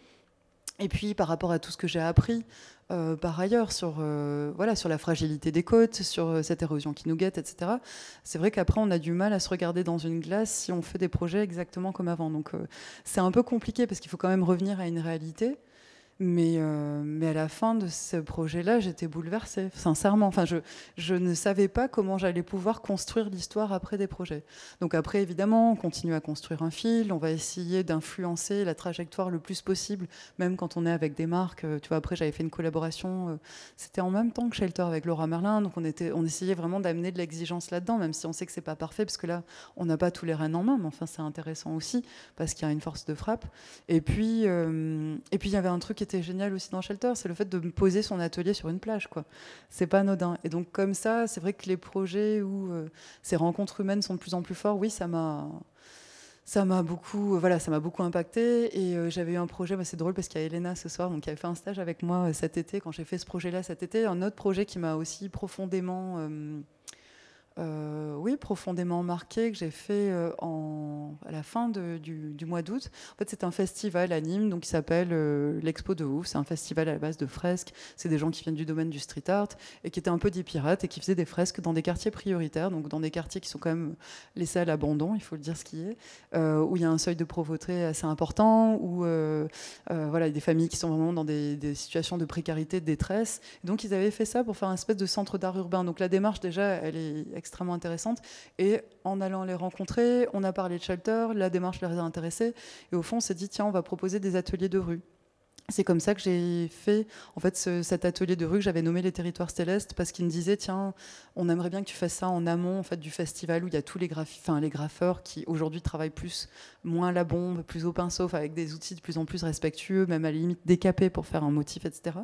Et puis, par rapport à tout ce que j'ai appris par ailleurs sur la fragilité des côtes, sur cette érosion qui nous guette, etc., c'est vrai qu'après, on a du mal à se regarder dans une glace si on fait des projets exactement comme avant. Donc, c'est un peu compliqué parce qu'il faut quand même revenir à une réalité. Mais à la fin de ce projet-là, j'étais bouleversée, sincèrement. Enfin, je ne savais pas comment j'allais pouvoir construire l'histoire après des projets. Donc après, évidemment, on continue à construire un fil, on va essayer d'influencer la trajectoire le plus possible, même quand on est avec des marques. Tu vois, après, j'avais fait une collaboration, c'était en même temps que Shelter avec Laura Merlin, donc on essayait vraiment d'amener de l'exigence là-dedans, même si on sait que c'est pas parfait, parce que là, on n'a pas tous les rênes en main, mais enfin, c'est intéressant aussi, parce qu'il y a une force de frappe. Et puis, il y avait un truc qui était génial aussi dans Shelter, c'est le fait de me poser son atelier sur une plage, quoi. C'est pas anodin. Et donc comme ça, c'est vrai que les projets où ces rencontres humaines sont de plus en plus forts, oui, ça m'a beaucoup impacté. Et j'avais eu un projet, c'est drôle parce qu'il y a Elena ce soir, donc qui avait fait un stage avec moi cet été, quand j'ai fait ce projet-là cet été. Un autre projet qui m'a aussi profondément profondément marqué, que j'ai fait à la fin du mois d'août. En fait, c'est un festival à Nîmes, donc, qui s'appelle l'Expo de Ouf. C'est un festival à la base de fresques. C'est des gens qui viennent du domaine du street art et qui étaient un peu des pirates et qui faisaient des fresques dans des quartiers prioritaires, donc dans des quartiers qui sont quand même laissés à l'abandon, il faut le dire ce qui est, où il y a un seuil de pauvreté assez important, où des familles qui sont vraiment dans des situations de précarité, de détresse. Et donc, ils avaient fait ça pour faire un espèce de centre d'art urbain. Donc, la démarche, déjà, elle est extrêmement intéressante. Et en allant les rencontrer, on a parlé de Shelter, la démarche les a intéressés. Et au fond, on s'est dit, tiens, on va proposer des ateliers de rue. C'est comme ça que j'ai fait en fait cet atelier de rue que j'avais nommé les territoires célestes, parce qu'ils me disaient, tiens, on aimerait bien que tu fasses ça en amont en fait du festival, où il y a tous les graffeurs qui aujourd'hui travaillent moins à la bombe, plus au pinceau, avec des outils de plus en plus respectueux, même à la limite décapés pour faire un motif, etc.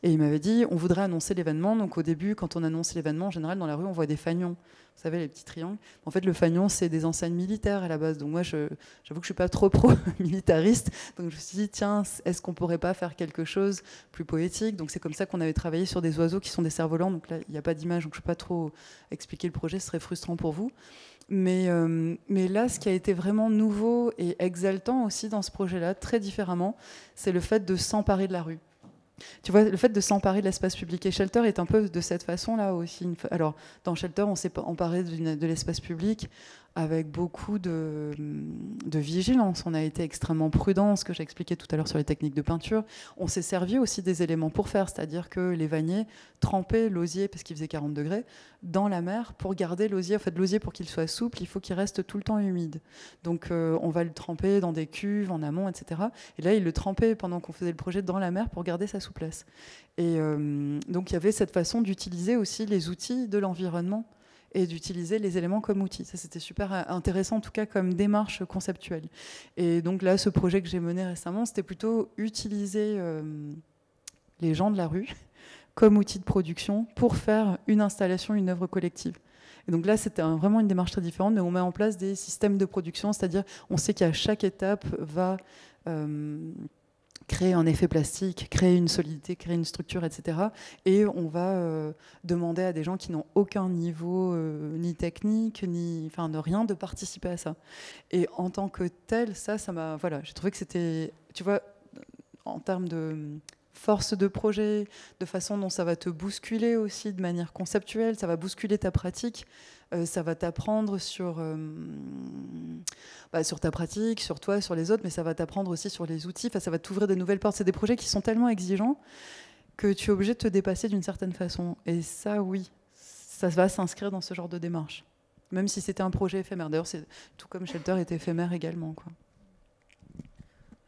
Et il m'avait dit, on voudrait annoncer l'événement. Donc au début, quand on annonce l'événement, en général dans la rue, on voit des fanions. Vous savez, les petits triangles. En fait, le fanion, c'est des enseignes militaires à la base. Donc moi, j'avoue que je ne suis pas trop pro-militariste. Donc je me suis dit, tiens, est-ce qu'on ne pourrait pas faire quelque chose plus poétique? Donc c'est comme ça qu'on avait travaillé sur des oiseaux qui sont des cerfs-volants. Donc là, il n'y a pas d'image, donc je ne peux pas trop expliquer le projet, ce serait frustrant pour vous. Mais là, ce qui a été vraiment nouveau et exaltant aussi dans ce projet-là, très différemment, c'est le fait de s'emparer de la rue. Tu vois, le fait de s'emparer de l'espace public, et Shelter est un peu de cette façon-là aussi. Alors, dans Shelter, on s'est emparé de l'espace public avec beaucoup de vigilance. On a été extrêmement prudent, ce que j'ai expliqué tout à l'heure sur les techniques de peinture. On s'est servi aussi des éléments pour faire, c'est-à-dire que les vanniers trempaient l'osier, parce qu'il faisait 40 degrés, dans la mer pour garder l'osier. En fait, l'osier, pour qu'il soit souple, il faut qu'il reste tout le temps humide. Donc, on va le tremper dans des cuves, en amont, etc. Et là, il le trempait pendant qu'on faisait le projet dans la mer pour garder sa souplesse. Et donc, il y avait cette façon d'utiliser aussi les outils de l'environnement et d'utiliser les éléments comme outils. Ça, c'était super intéressant, en tout cas, comme démarche conceptuelle. Et donc là, ce projet que j'ai mené récemment, c'était plutôt utiliser les gens de la rue comme outil de production pour faire une installation, une œuvre collective. Et donc là, c'était vraiment une démarche très différente, mais on met en place des systèmes de production, c'est-à-dire on sait qu'à chaque étape va créer un effet plastique, créer une solidité, créer une structure, etc. Et on va demander à des gens qui n'ont aucun niveau ni technique, enfin de rien, de participer à ça. Et en tant que tel, ça m'a... Voilà, j'ai trouvé que c'était... Tu vois, en termes de force de projet, de façon dont ça va te bousculer aussi de manière conceptuelle, ça va bousculer ta pratique, ça va t'apprendre sur ta pratique, sur toi, sur les autres, mais ça va t'apprendre aussi sur les outils, ça va t'ouvrir de nouvelles portes. C'est des projets qui sont tellement exigeants que tu es obligé de te dépasser d'une certaine façon. Et ça, oui, ça va s'inscrire dans ce genre de démarche. Même si c'était un projet éphémère. D'ailleurs, c'est tout comme Shelter est éphémère également, quoi.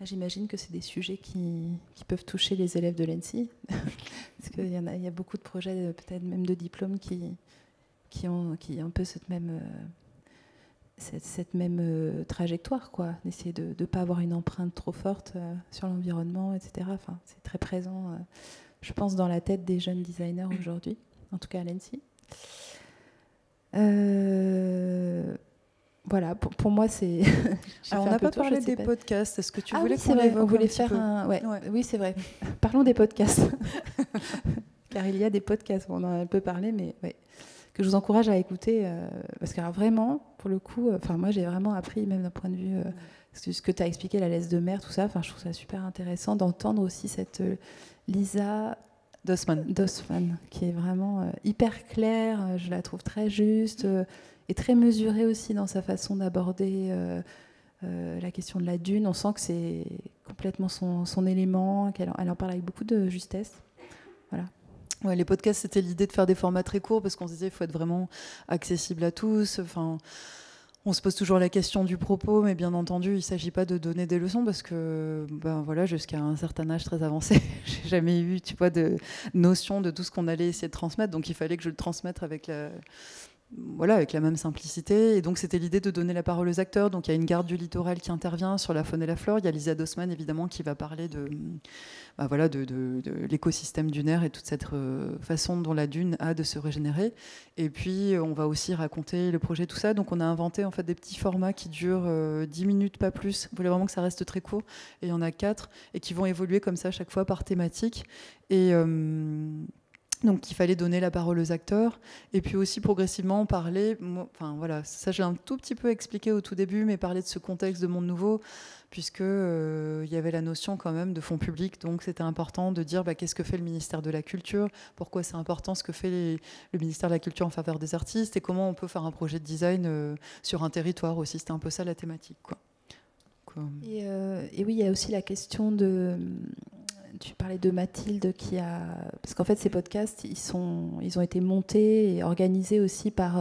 J'imagine que c'est des sujets qui peuvent toucher les élèves de l'ENSI. Parce qu'il y a beaucoup de projets, peut-être même de diplômes, qui ont un peu cette même trajectoire, quoi. D'essayer de ne pas avoir une empreinte trop forte sur l'environnement, etc. Enfin, c'est très présent, je pense, dans la tête des jeunes designers aujourd'hui, en tout cas à l'ENSI. Voilà, pour moi, c'est... Alors, on n'a pas parlé des podcasts. Est-ce que tu voulais qu'on l'évoque? On voulait faire un... Ouais. Oui, c'est vrai. Parlons des podcasts. Car il y a des podcasts, on en a un peu parlé, mais ouais, que je vous encourage à écouter. Parce que vraiment, pour le coup, moi, j'ai vraiment appris, même d'un point de vue... ce que tu as expliqué, la laisse de mer, tout ça, je trouve ça super intéressant d'entendre aussi cette Lisa... Dossman, qui est vraiment hyper claire, je la trouve très juste... et très mesurée aussi dans sa façon d'aborder la question de la dune. On sent que c'est complètement son élément, qu'elle en parle avec beaucoup de justesse. Voilà. Ouais, les podcasts, c'était l'idée de faire des formats très courts parce qu'on se disait qu'il faut être vraiment accessible à tous. Enfin, on se pose toujours la question du propos, mais bien entendu, il ne s'agit pas de donner des leçons parce que, jusqu'à un certain âge très avancé, j'ai jamais eu, de notion de tout ce qu'on allait essayer de transmettre. Donc, il fallait que je le transmette avec la même simplicité. Et donc, c'était l'idée de donner la parole aux acteurs. Donc, il y a une garde du littoral qui intervient sur la faune et la flore. Il y a Lisa Dossman, évidemment, qui va parler de l'écosystème dunaire et toute cette façon dont la dune a de se régénérer. Et puis, on va aussi raconter le projet, tout ça. Donc, on a inventé en fait des petits formats qui durent 10 minutes, pas plus. On voulait vraiment que ça reste très court. Et il y en a 4 et qui vont évoluer comme ça chaque fois par thématique. Et... donc, il fallait donner la parole aux acteurs et puis aussi progressivement parler. Ça j'ai un tout petit peu expliqué au tout début, mais parler de ce contexte de monde nouveau, puisque il y avait la notion quand même de fonds publics. Donc, c'était important de dire qu'est-ce que fait le ministère de la Culture, pourquoi c'est important ce que fait le ministère de la Culture en faveur des artistes et comment on peut faire un projet de design sur un territoire aussi. C'était un peu ça la thématique, quoi. Et oui, il y a aussi la question de... Tu parlais de Mathilde parce qu'en fait ces podcasts ils ont été montés et organisés aussi par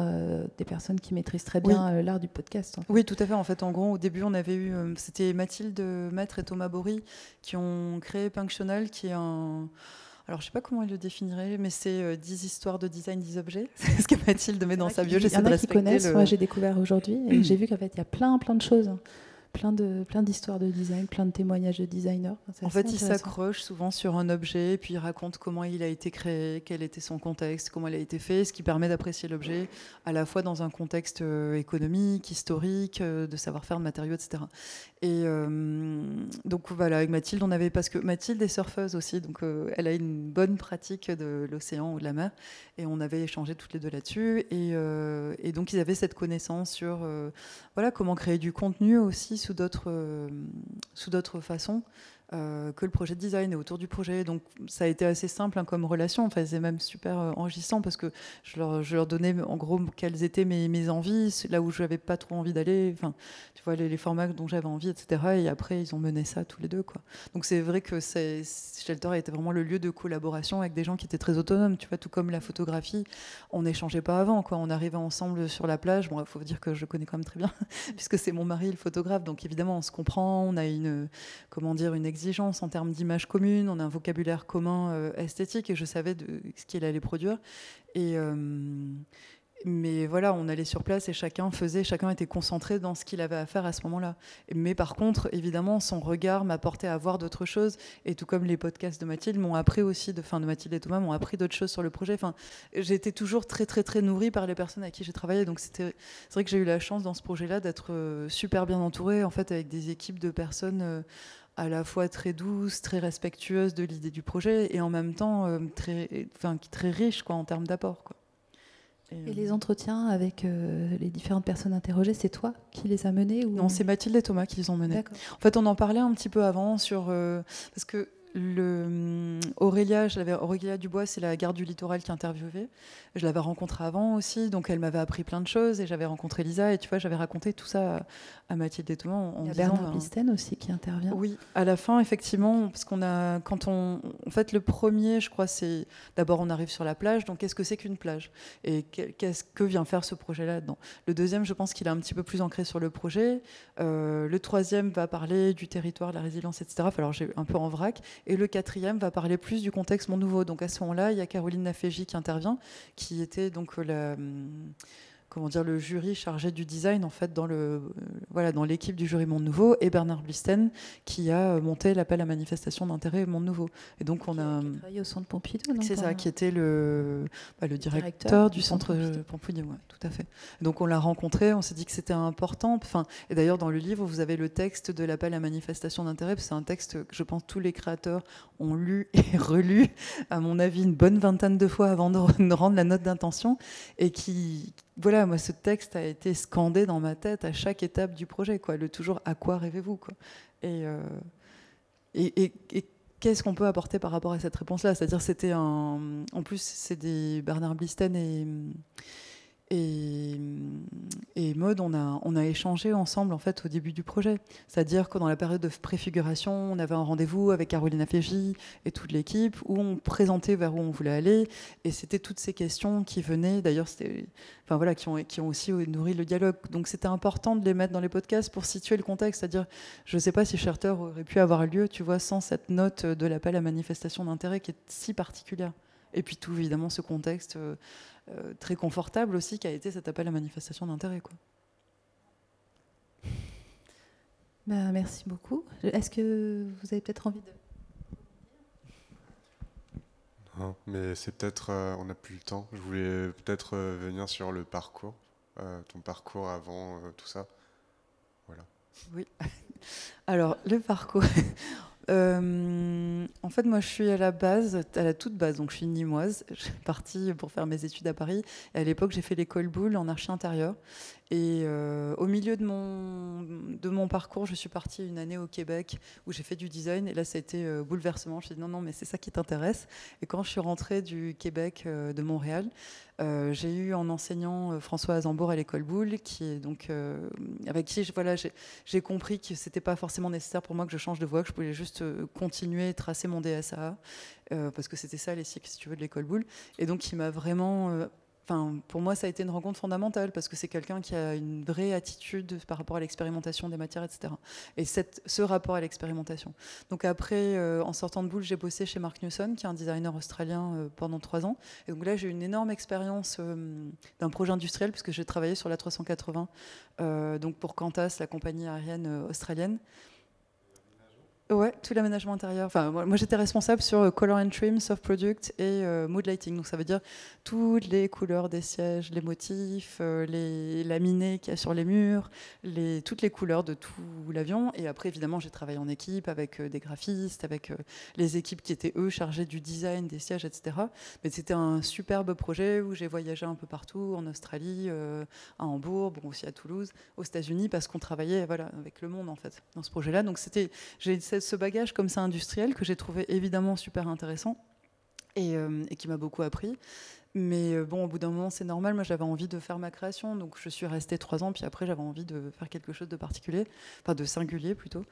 des personnes qui maîtrisent très bien l'art du podcast. En fait. Oui, tout à fait. En fait, en gros, au début, on avait eu c'était Mathilde Maître et Thomas Bory qui ont créé Punctional, qui est un... Alors, je ne sais pas comment ils le définiraient, mais c'est 10 histoires de design, 10 objets. C'est ce que Mathilde met dans sa bio. Il y en a qui connaissent. Moi, j'ai découvert aujourd'hui et j'ai vu qu'en fait, il y a plein de choses. Plein d'histoires de design, plein de témoignages de designers. En fait, il s'accroche souvent sur un objet, puis il raconte comment il a été créé, quel était son contexte, comment il a été fait, ce qui permet d'apprécier l'objet à la fois dans un contexte économique, historique, de savoir-faire, de matériaux, etc. Et donc voilà, avec Mathilde, parce que Mathilde est surfeuse aussi, donc elle a une bonne pratique de l'océan ou de la mer, et on avait échangé toutes les deux là-dessus, et donc ils avaient cette connaissance sur comment créer du contenu aussi sous d'autres façons, que le projet de design et autour du projet. Donc ça a été assez simple hein, comme relation. Enfin, c'est même super enrichissant parce que je leur donnais en gros quelles étaient mes envies, là où je n'avais pas trop envie d'aller. Enfin, tu vois, les formats dont j'avais envie, etc. Et après, ils ont mené ça tous les deux, quoi. Donc c'est vrai que Shelter a été vraiment le lieu de collaboration avec des gens qui étaient très autonomes. Tu vois, tout comme la photographie, on n'échangeait pas avant, quoi. On arrivait ensemble sur la plage. Bon, il faut dire que je connais quand même très bien, puisque c'est mon mari le photographe. Donc évidemment, on se comprend. On a une exigence en termes d'image commune. On a un vocabulaire commun esthétique, et je savais ce qu'il allait produire. Mais voilà, on allait sur place et chacun était concentré dans ce qu'il avait à faire à ce moment-là. Mais par contre, évidemment, son regard m'apportait à voir d'autres choses. Et tout comme les podcasts de Mathilde m'ont appris aussi, de Mathilde et Thomas m'ont appris d'autres choses sur le projet. Enfin, j'ai été toujours très, très, très nourrie par les personnes avec qui j'ai travaillé. Donc c'est vrai que j'ai eu la chance dans ce projet-là d'être super bien entourée, en fait, avec des équipes de personnes à la fois très douces, très respectueuses de l'idée du projet et en même temps très riches, quoi, en termes d'apport, quoi. Et les entretiens avec les différentes personnes interrogées, c'est toi qui les as menés ou... Non, c'est Mathilde et Thomas qui les ont menés. D'accord. En fait, on en parlait un petit peu avant parce que Aurélia Dubois, c'est la garde du littoral qui interviewait. Je l'avais rencontrée avant aussi, donc elle m'avait appris plein de choses et j'avais rencontré Lisa et tu vois, j'avais raconté tout ça à Mathilde et Thomas en Il y a disant, Bernard Blisten aussi qui intervient. Oui, à la fin effectivement, parce en fait le premier, je crois, c'est d'abord on arrive sur la plage, donc qu'est-ce que c'est qu'une plage et qu'est-ce que vient faire ce projet-là dedans. Le deuxième, je pense qu'il est un petit peu plus ancré sur le projet. Le troisième va parler du territoire, de la résilience, etc. Alors j'ai un peu en vrac. Et le quatrième va parler plus du contexte Monde Nouveau. Donc à ce moment-là, il y a Caroline Naféji qui intervient, qui était donc le jury chargé du design en fait dans l'équipe du jury Monde Nouveau, et Bernard Blisten qui a monté l'appel à manifestation d'intérêt Monde Nouveau. Et donc on a travaillé au centre Pompidou. C'est ça, qui était le directeur du centre Pompidou. Ouais, tout à fait. Donc on l'a rencontré, on s'est dit que c'était important. Et d'ailleurs dans le livre vous avez le texte de l'appel à manifestation d'intérêt. C'est un texte que je pense tous les créateurs ont lu et relu, à mon avis une bonne vingtaine de fois avant de rendre la note d'intention, et qui voilà, moi, ce texte a été scandé dans ma tête à chaque étape du projet, quoi. Le toujours à quoi rêvez-vous, quoi. Et qu'est-ce qu'on peut apporter par rapport à cette réponse-là ? C'est-à-dire, en plus, c'est des Bernard Blisten et Maud, on a échangé ensemble en fait au début du projet. C'est-à-dire que dans la période de préfiguration, on avait un rendez-vous avec Caroline Fégy et toute l'équipe où on présentait vers où on voulait aller, et c'était toutes ces questions qui venaient. D'ailleurs, qui ont aussi nourri le dialogue. Donc c'était important de les mettre dans les podcasts pour situer le contexte. C'est-à-dire, je ne sais pas si Shelter aurait pu avoir lieu, tu vois, sans cette note de l'appel à manifestation d'intérêt qui est si particulière. Et puis tout évidemment ce contexte très confortable aussi qui a été cet appel à manifestation d'intérêt, quoi. Merci beaucoup. Est-ce que vous avez peut-être envie de... Non, mais c'est peut-être... on n'a plus le temps. Je voulais peut-être venir sur le parcours, ton parcours avant tout ça. Voilà. Oui. Alors, le parcours... en fait, moi, je suis à la toute base, donc je suis nîmoise. Je suis partie pour faire mes études à Paris. Et à l'époque, j'ai fait l'école Boulle en archi intérieur. Et au milieu de mon parcours, je suis partie une année au Québec où j'ai fait du design. Et là, ça a été bouleversement. Je me suis dit non, mais c'est ça qui t'intéresse. Et quand je suis rentrée du Québec, de Montréal, j'ai eu en enseignant François Azambour à l'école Boulle, qui est donc avec qui j'ai compris que c'était pas forcément nécessaire pour moi que je change de voie, que je pouvais juste continuer et tracer mon DSA, parce que c'était ça les cycles, si tu veux, de l'école Boulle. Et donc il m'a vraiment pour moi, ça a été une rencontre fondamentale parce que c'est quelqu'un qui a une vraie attitude par rapport à l'expérimentation des matières, etc. Et ce rapport à l'expérimentation. Donc après, en sortant de Boulle, j'ai bossé chez Mark Newson, qui est un designer australien, pendant 3 ans. Et donc là, j'ai eu une énorme expérience d'un projet industriel puisque j'ai travaillé sur l'A380, donc pour Qantas, la compagnie aérienne australienne. Ouais, tout l'aménagement intérieur. Enfin, moi j'étais responsable sur Color and Trim, Soft Product et Mood Lighting. Donc ça veut dire toutes les couleurs des sièges, les motifs, les laminés qu'il y a sur les murs, toutes les couleurs de tout l'avion. Et après, évidemment, j'ai travaillé en équipe avec des graphistes, avec les équipes qui étaient, eux, chargées du design des sièges, etc. Mais c'était un superbe projet où j'ai voyagé un peu partout, en Australie, à Hambourg, bon, aussi à Toulouse, aux États-Unis, parce qu'on travaillait avec le monde, en fait, dans ce projet-là. Donc j'ai cette ce bagage comme ça industriel que j'ai trouvé évidemment super intéressant et qui m'a beaucoup appris. Mais bon, au bout d'un moment, c'est normal. Moi, j'avais envie de faire ma création, donc je suis restée 3 ans. Puis après, j'avais envie de faire quelque chose de particulier, enfin de singulier plutôt.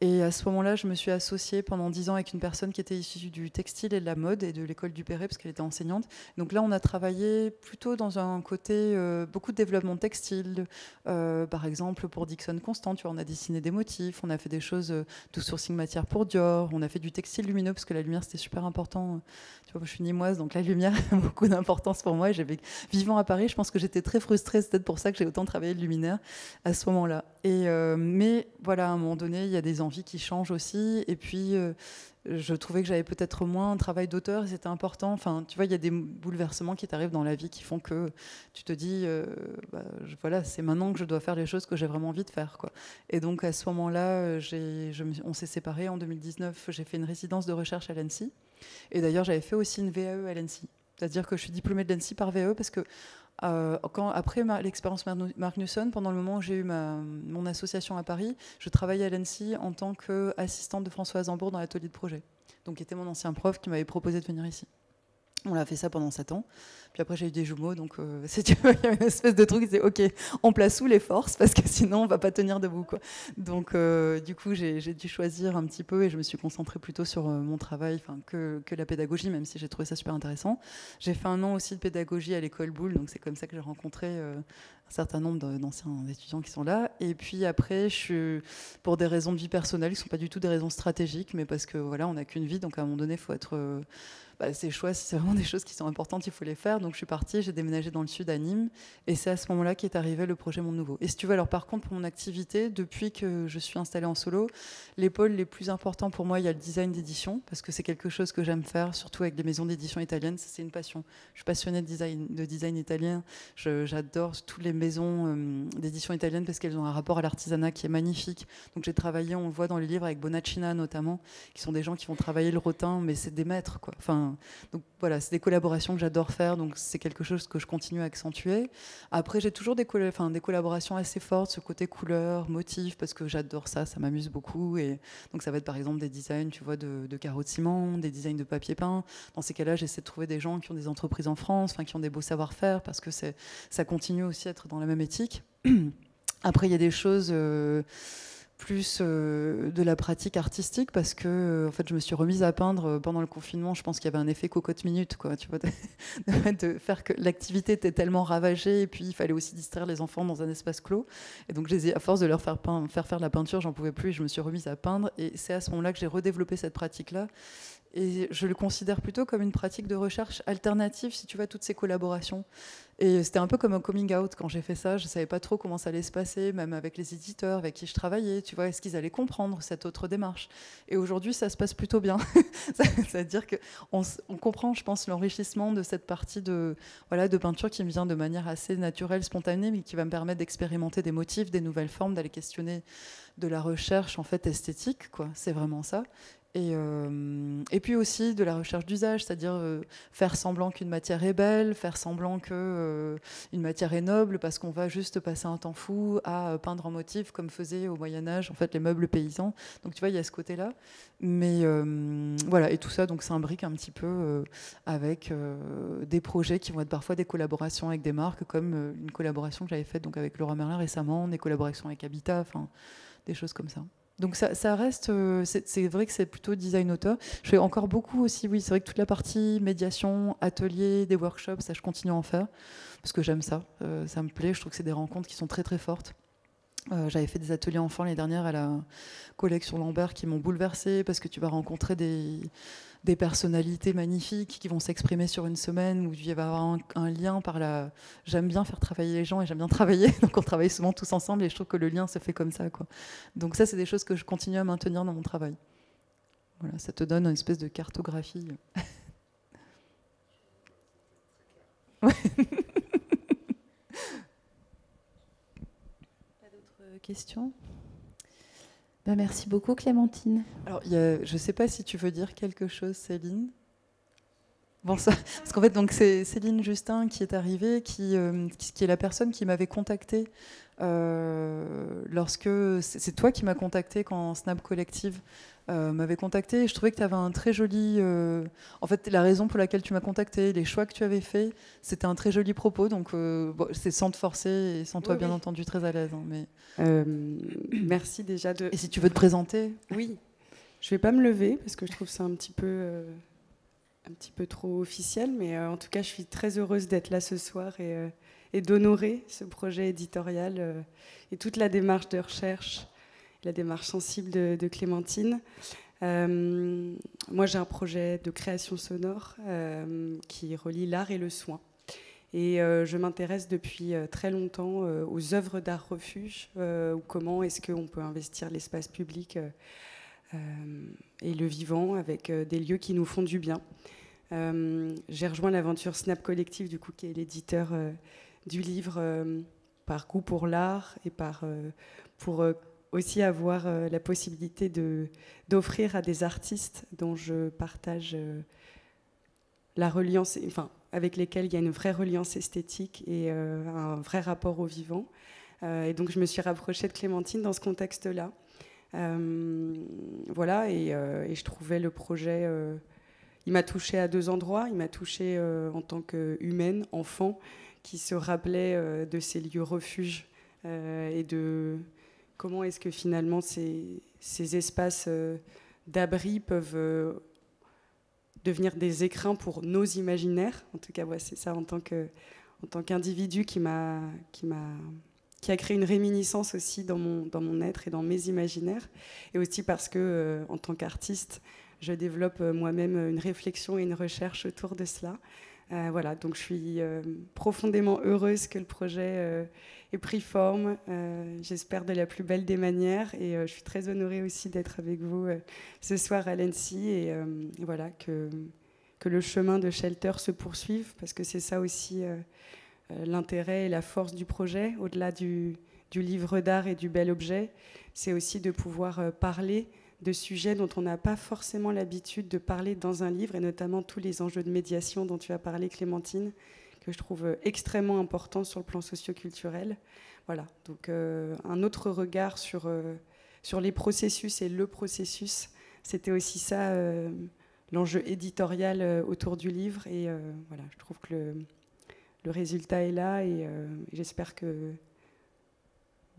Et à ce moment-là, je me suis associée pendant 10 ans avec une personne qui était issue du textile et de la mode et de l'école du Perret, parce qu'elle était enseignante. Donc là, on a travaillé plutôt dans un côté beaucoup de développement textile. Par exemple, pour Dixon Constant, tu vois, on a dessiné des motifs, on a fait des choses de sourcing matière pour Dior, on a fait du textile lumineux, parce que la lumière, c'était super important. Tu vois, moi, je suis nimoise, donc la lumière a beaucoup d'importance pour moi. Et vivant à Paris, je pense que j'étais très frustrée. C'est peut-être pour ça que j'ai autant travaillé le luminaire à ce moment-là. Mais voilà, à un moment donné, il y a des envies qui changent aussi. Et puis, je trouvais que j'avais peut-être moins un travail d'auteur et c'était important. Enfin, tu vois, il y a des bouleversements qui t'arrivent dans la vie qui font que tu te dis, voilà, c'est maintenant que je dois faire les choses que j'ai vraiment envie de faire, quoi. Et donc, à ce moment-là, on s'est séparés en 2019. J'ai fait une résidence de recherche à l'ANSSI. Et d'ailleurs, j'avais fait aussi une VAE à l'ANSSI. C'est-à-dire que je suis diplômée de l'ANSSI par VAE parce que après l'expérience Magnusson, pendant le moment où j'ai eu mon association à Paris, je travaillais à l'ANSSI en tant qu'assistante de François Zambour dans l'atelier de projet. Donc, qui était mon ancien prof qui m'avait proposé de venir ici. On a fait ça pendant 7 ans. Puis après, j'ai eu des jumeaux. Donc, il y a une espèce de truc qui disait, OK, on place où les forces parce que sinon, on ne va pas tenir debout, quoi. Donc, du coup, j'ai dû choisir un petit peu et je me suis concentrée plutôt sur mon travail que la pédagogie, même si j'ai trouvé ça super intéressant. J'ai fait 1 an aussi de pédagogie à l'école Boulle. Donc, c'est comme ça que j'ai rencontré un certain nombre d'anciens étudiants qui sont là. Et puis après, pour des raisons de vie personnelle, qui ne sont pas du tout des raisons stratégiques, mais parce que voilà, on n'a qu'une vie. Donc, à un moment donné, il faut être... ces choix, si c'est vraiment des choses qui sont importantes, il faut les faire. Donc je suis partie, j'ai déménagé dans le sud à Nîmes, et c'est à ce moment-là qu'est arrivé le projet Monde Nouveau. Et si tu veux, alors par contre, pour mon activité, depuis que je suis installée en solo, les pôles les plus importants pour moi, il y a le design d'édition, parce que c'est quelque chose que j'aime faire, surtout avec des maisons d'édition italiennes. Ça, c'est une passion. Je suis passionnée de design italien. J'adore toutes les maisons d'édition italiennes parce qu'elles ont un rapport à l'artisanat qui est magnifique. Donc j'ai travaillé, on le voit dans les livres, avec Bonacina notamment, qui sont des gens qui vont travailler le rotin, mais c'est des maîtres, quoi. Enfin, donc voilà, c'est des collaborations que j'adore faire, donc c'est quelque chose que je continue à accentuer. Après, j'ai toujours des collaborations assez fortes, ce côté couleur, motif, parce que j'adore ça, ça m'amuse beaucoup. Et donc ça va être par exemple des designs, tu vois, de carreaux de ciment, des designs de papier peint. Dans ces cas-là, j'essaie de trouver des gens qui ont des entreprises en France, qui ont des beaux savoir-faire, parce que ça continue aussi à être dans la même éthique. Après, il y a des choses... plus de la pratique artistique parce que en fait je me suis remise à peindre pendant le confinement. Je pense qu'il y avait un effet cocotte minute, quoi, tu vois, de faire que l'activité était tellement ravagée et puis il fallait aussi distraire les enfants dans un espace clos, et donc à force de leur faire faire de la peinture, j'en pouvais plus et je me suis remise à peindre, et c'est à ce moment-là que j'ai redéveloppé cette pratique-là. Et je le considère plutôt comme une pratique de recherche alternative, si tu vois, toutes ces collaborations. Et c'était un peu comme un coming out quand j'ai fait ça. Je ne savais pas trop comment ça allait se passer, même avec les éditeurs avec qui je travaillais. Tu vois, est-ce qu'ils allaient comprendre cette autre démarche? Et aujourd'hui, ça se passe plutôt bien. C'est-à-dire qu'on comprend, je pense, l'enrichissement de cette partie de peinture qui me vient de manière assez naturelle, spontanée, mais qui va me permettre d'expérimenter des motifs, des nouvelles formes, d'aller questionner de la recherche en fait esthétique, quoi. C'est vraiment ça. Et puis aussi de la recherche d'usage, c'est-à-dire faire semblant qu'une matière est belle, faire semblant qu'une matière est noble, parce qu'on va juste passer un temps fou à peindre en motif, comme faisaient au Moyen-Âge en fait, les meubles paysans. Donc tu vois, il y a ce côté-là. Mais voilà, et tout ça donc s'imbrique un petit peu avec des projets qui vont être parfois des collaborations avec des marques, comme une collaboration que j'avais faite donc, avec Leroy Merlin récemment, des collaborations avec Habitat, enfin des choses comme ça. Donc ça reste, c'est vrai que c'est plutôt design-auteur. Je fais encore beaucoup aussi, oui, c'est vrai que toute la partie médiation, atelier, des workshops, ça je continue à en faire, parce que j'aime ça, ça me plaît, je trouve que c'est des rencontres qui sont très très fortes. J'avais fait des ateliers enfants l'année dernière à la collection Lambert qui m'ont bouleversée, parce que tu vas rencontrer des personnalités magnifiques qui vont s'exprimer sur une semaine où il va y avoir un lien par la... J'aime bien faire travailler les gens et j'aime bien travailler, donc on travaille souvent tous ensemble et je trouve que le lien se fait comme ça, quoi. Donc ça, c'est des choses que je continue à maintenir dans mon travail. Voilà, ça te donne une espèce de cartographie. Ouais. Pas d'autres questions? Ben, merci beaucoup, Clémentine. Alors, je ne sais pas si tu veux dire quelque chose, Céline. Bon, ça, parce qu'en fait, donc c'est Céline Justin qui est arrivée, qui est la personne qui m'avait contactée lorsque c'est toi qui m'as contacté quand Snap Collective m'avait contacté. Je trouvais que tu avais un très joli. En fait, la raison pour laquelle tu m'as contacté, les choix que tu avais faits, c'était un très joli propos. Donc, bon, c'est sans te forcer et sans toi, Oui, bien oui. entendu, très à l'aise. Hein, mais... Merci déjà de. Et si tu veux te présenter. Oui, je vais pas me lever parce que je trouve ça un petit peu trop officiel, mais en tout cas, je suis très heureuse d'être là ce soir et d'honorer ce projet éditorial et toute la démarche de recherche, la démarche sensible de Clémentine. Moi, j'ai un projet de création sonore qui relie l'art et le soin. Et je m'intéresse depuis très longtemps aux œuvres d'art refuge, ou comment est-ce qu'on peut investir l'espace public et le vivant avec des lieux qui nous font du bien. J'ai rejoint l'aventure Snap Collective, du coup, qui est l'éditeur du livre par goût pour l'art et pour aussi avoir la possibilité d'offrir à des artistes dont je partage la reliance, enfin, avec lesquels il y a une vraie reliance esthétique et un vrai rapport au vivant. Et donc je me suis rapprochée de Clémentine dans ce contexte-là. Voilà, et je trouvais le projet... il m'a touchée à deux endroits. Il m'a touchée en tant qu'humaine, enfant, qui se rappelait de ces lieux refuges et de comment est-ce que finalement ces espaces d'abri peuvent devenir des écrins pour nos imaginaires. En tout cas, ouais, c'est ça en tant qu'individu qui a créé une réminiscence aussi dans mon être et dans mes imaginaires. Et aussi parce que, en tant qu'artiste, je développe moi-même une réflexion et une recherche autour de cela. Voilà, donc je suis profondément heureuse que le projet ait pris forme, j'espère de la plus belle des manières, et je suis très honorée aussi d'être avec vous ce soir à l'Annecy, et voilà, que le chemin de Shelter se poursuive, parce que c'est ça aussi l'intérêt et la force du projet, au-delà du livre d'art et du bel objet, c'est aussi de pouvoir parler de sujets dont on n'a pas forcément l'habitude de parler dans un livre, et notamment tous les enjeux de médiation dont tu as parlé, Clémentine, que je trouve extrêmement importants sur le plan socio-culturel. Voilà, donc un autre regard sur les processus et le processus, c'était aussi ça, l'enjeu éditorial autour du livre, et voilà, je trouve que le résultat est là, et j'espère que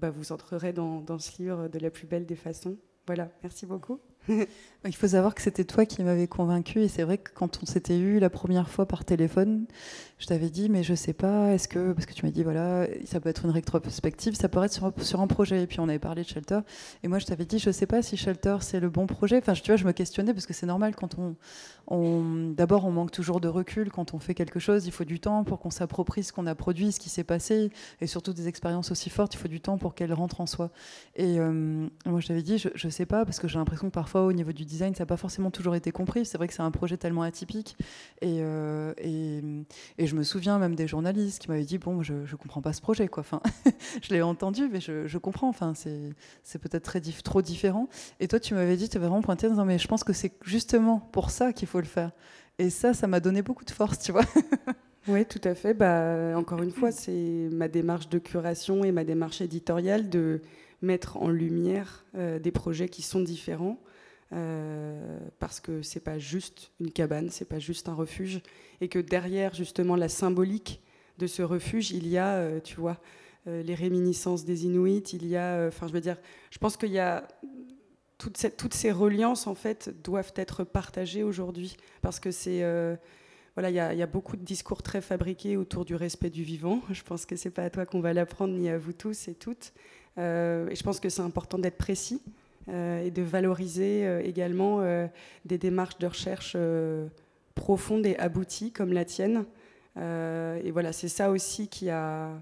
vous entrerez dans ce livre de la plus belle des façons. Voilà, merci beaucoup. Il faut savoir que c'était toi qui m'avais convaincue, et c'est vrai que quand on s'était eu la première fois par téléphone, je t'avais dit mais je sais pas, parce que tu m'as dit voilà, ça peut être une rétrospective, ça peut être sur un projet, et puis on avait parlé de Shelter, et moi je t'avais dit je sais pas si Shelter c'est le bon projet, enfin tu vois, je me questionnais parce que c'est normal quand d'abord on manque toujours de recul quand on fait quelque chose, il faut du temps pour qu'on s'approprie ce qu'on a produit, ce qui s'est passé, et surtout des expériences aussi fortes, il faut du temps pour qu'elles rentrent en soi. Et moi je t'avais dit je sais pas, parce que j'ai l'impression que parfois au niveau du design, ça n'a pas forcément toujours été compris. C'est vrai que c'est un projet tellement atypique. Et je me souviens même des journalistes qui m'avaient dit bon, je ne comprends pas ce projet, quoi. Enfin, je l'ai entendu, mais je comprends. Enfin, c'est peut-être trop différent. Et toi, tu m'avais dit, tu avais vraiment pointé en disant mais je pense que c'est justement pour ça qu'il faut le faire. Et ça m'a donné beaucoup de force, tu vois. Oui, tout à fait. Encore une fois, c'est ma démarche de curation et ma démarche éditoriale de mettre en lumière des projets qui sont différents. Parce que c'est pas juste une cabane, c'est pas juste un refuge, et que derrière justement la symbolique de ce refuge, il y a, tu vois, les réminiscences des Inuits, il y a, je pense qu'il y a toutes ces reliances en fait doivent être partagées aujourd'hui, parce que c'est voilà, il y a beaucoup de discours très fabriqués autour du respect du vivant. Je pense que c'est pas à toi qu'on va l'apprendre, ni à vous tous et toutes, et je pense que c'est important d'être précis. Et de valoriser également des démarches de recherche profondes et abouties comme la tienne. Et voilà, c'est ça aussi qui a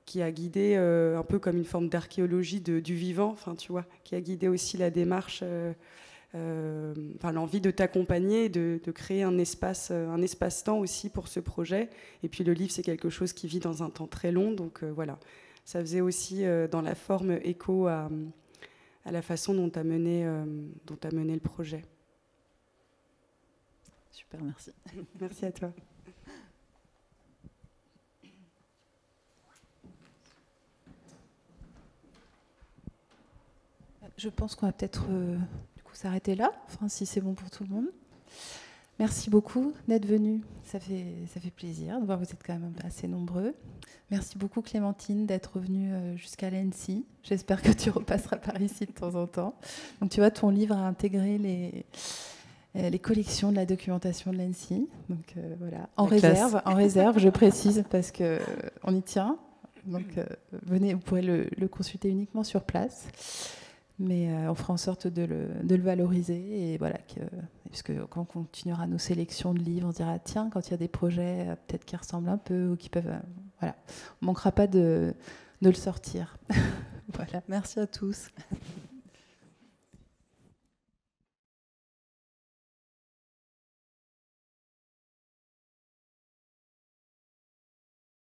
guidé, un peu comme une forme d'archéologie du vivant, enfin, tu vois, qui a guidé aussi la démarche, l'envie de t'accompagner, de créer un espace-temps aussi pour ce projet. Et puis le livre, c'est quelque chose qui vit dans un temps très long, donc voilà. Ça faisait aussi, dans la forme, écho à la façon dont tu as mené le projet. Super, merci. Merci à toi. Je pense qu'on va peut-être du coup s'arrêter là, enfin, si c'est bon pour tout le monde. Merci beaucoup d'être venus. Ça fait plaisir de voir que vous êtes quand même assez nombreux. Merci beaucoup Clémentine d'être venue jusqu'à l'ANSSI. J'espère que tu repasseras par ici de temps en temps. Donc tu vois, ton livre a intégré les collections de la documentation de l'ANSSI. Donc voilà, en réserve, je précise, parce qu'on y tient. Donc venez, vous pourrez le consulter uniquement sur place. Mais on fera en sorte de le valoriser. Et voilà, puisque quand on continuera nos sélections de livres, on se dira tiens, quand il y a des projets peut-être qui ressemblent un peu ou qui peuvent. Voilà, on ne manquera pas de le sortir. Voilà. Merci à tous.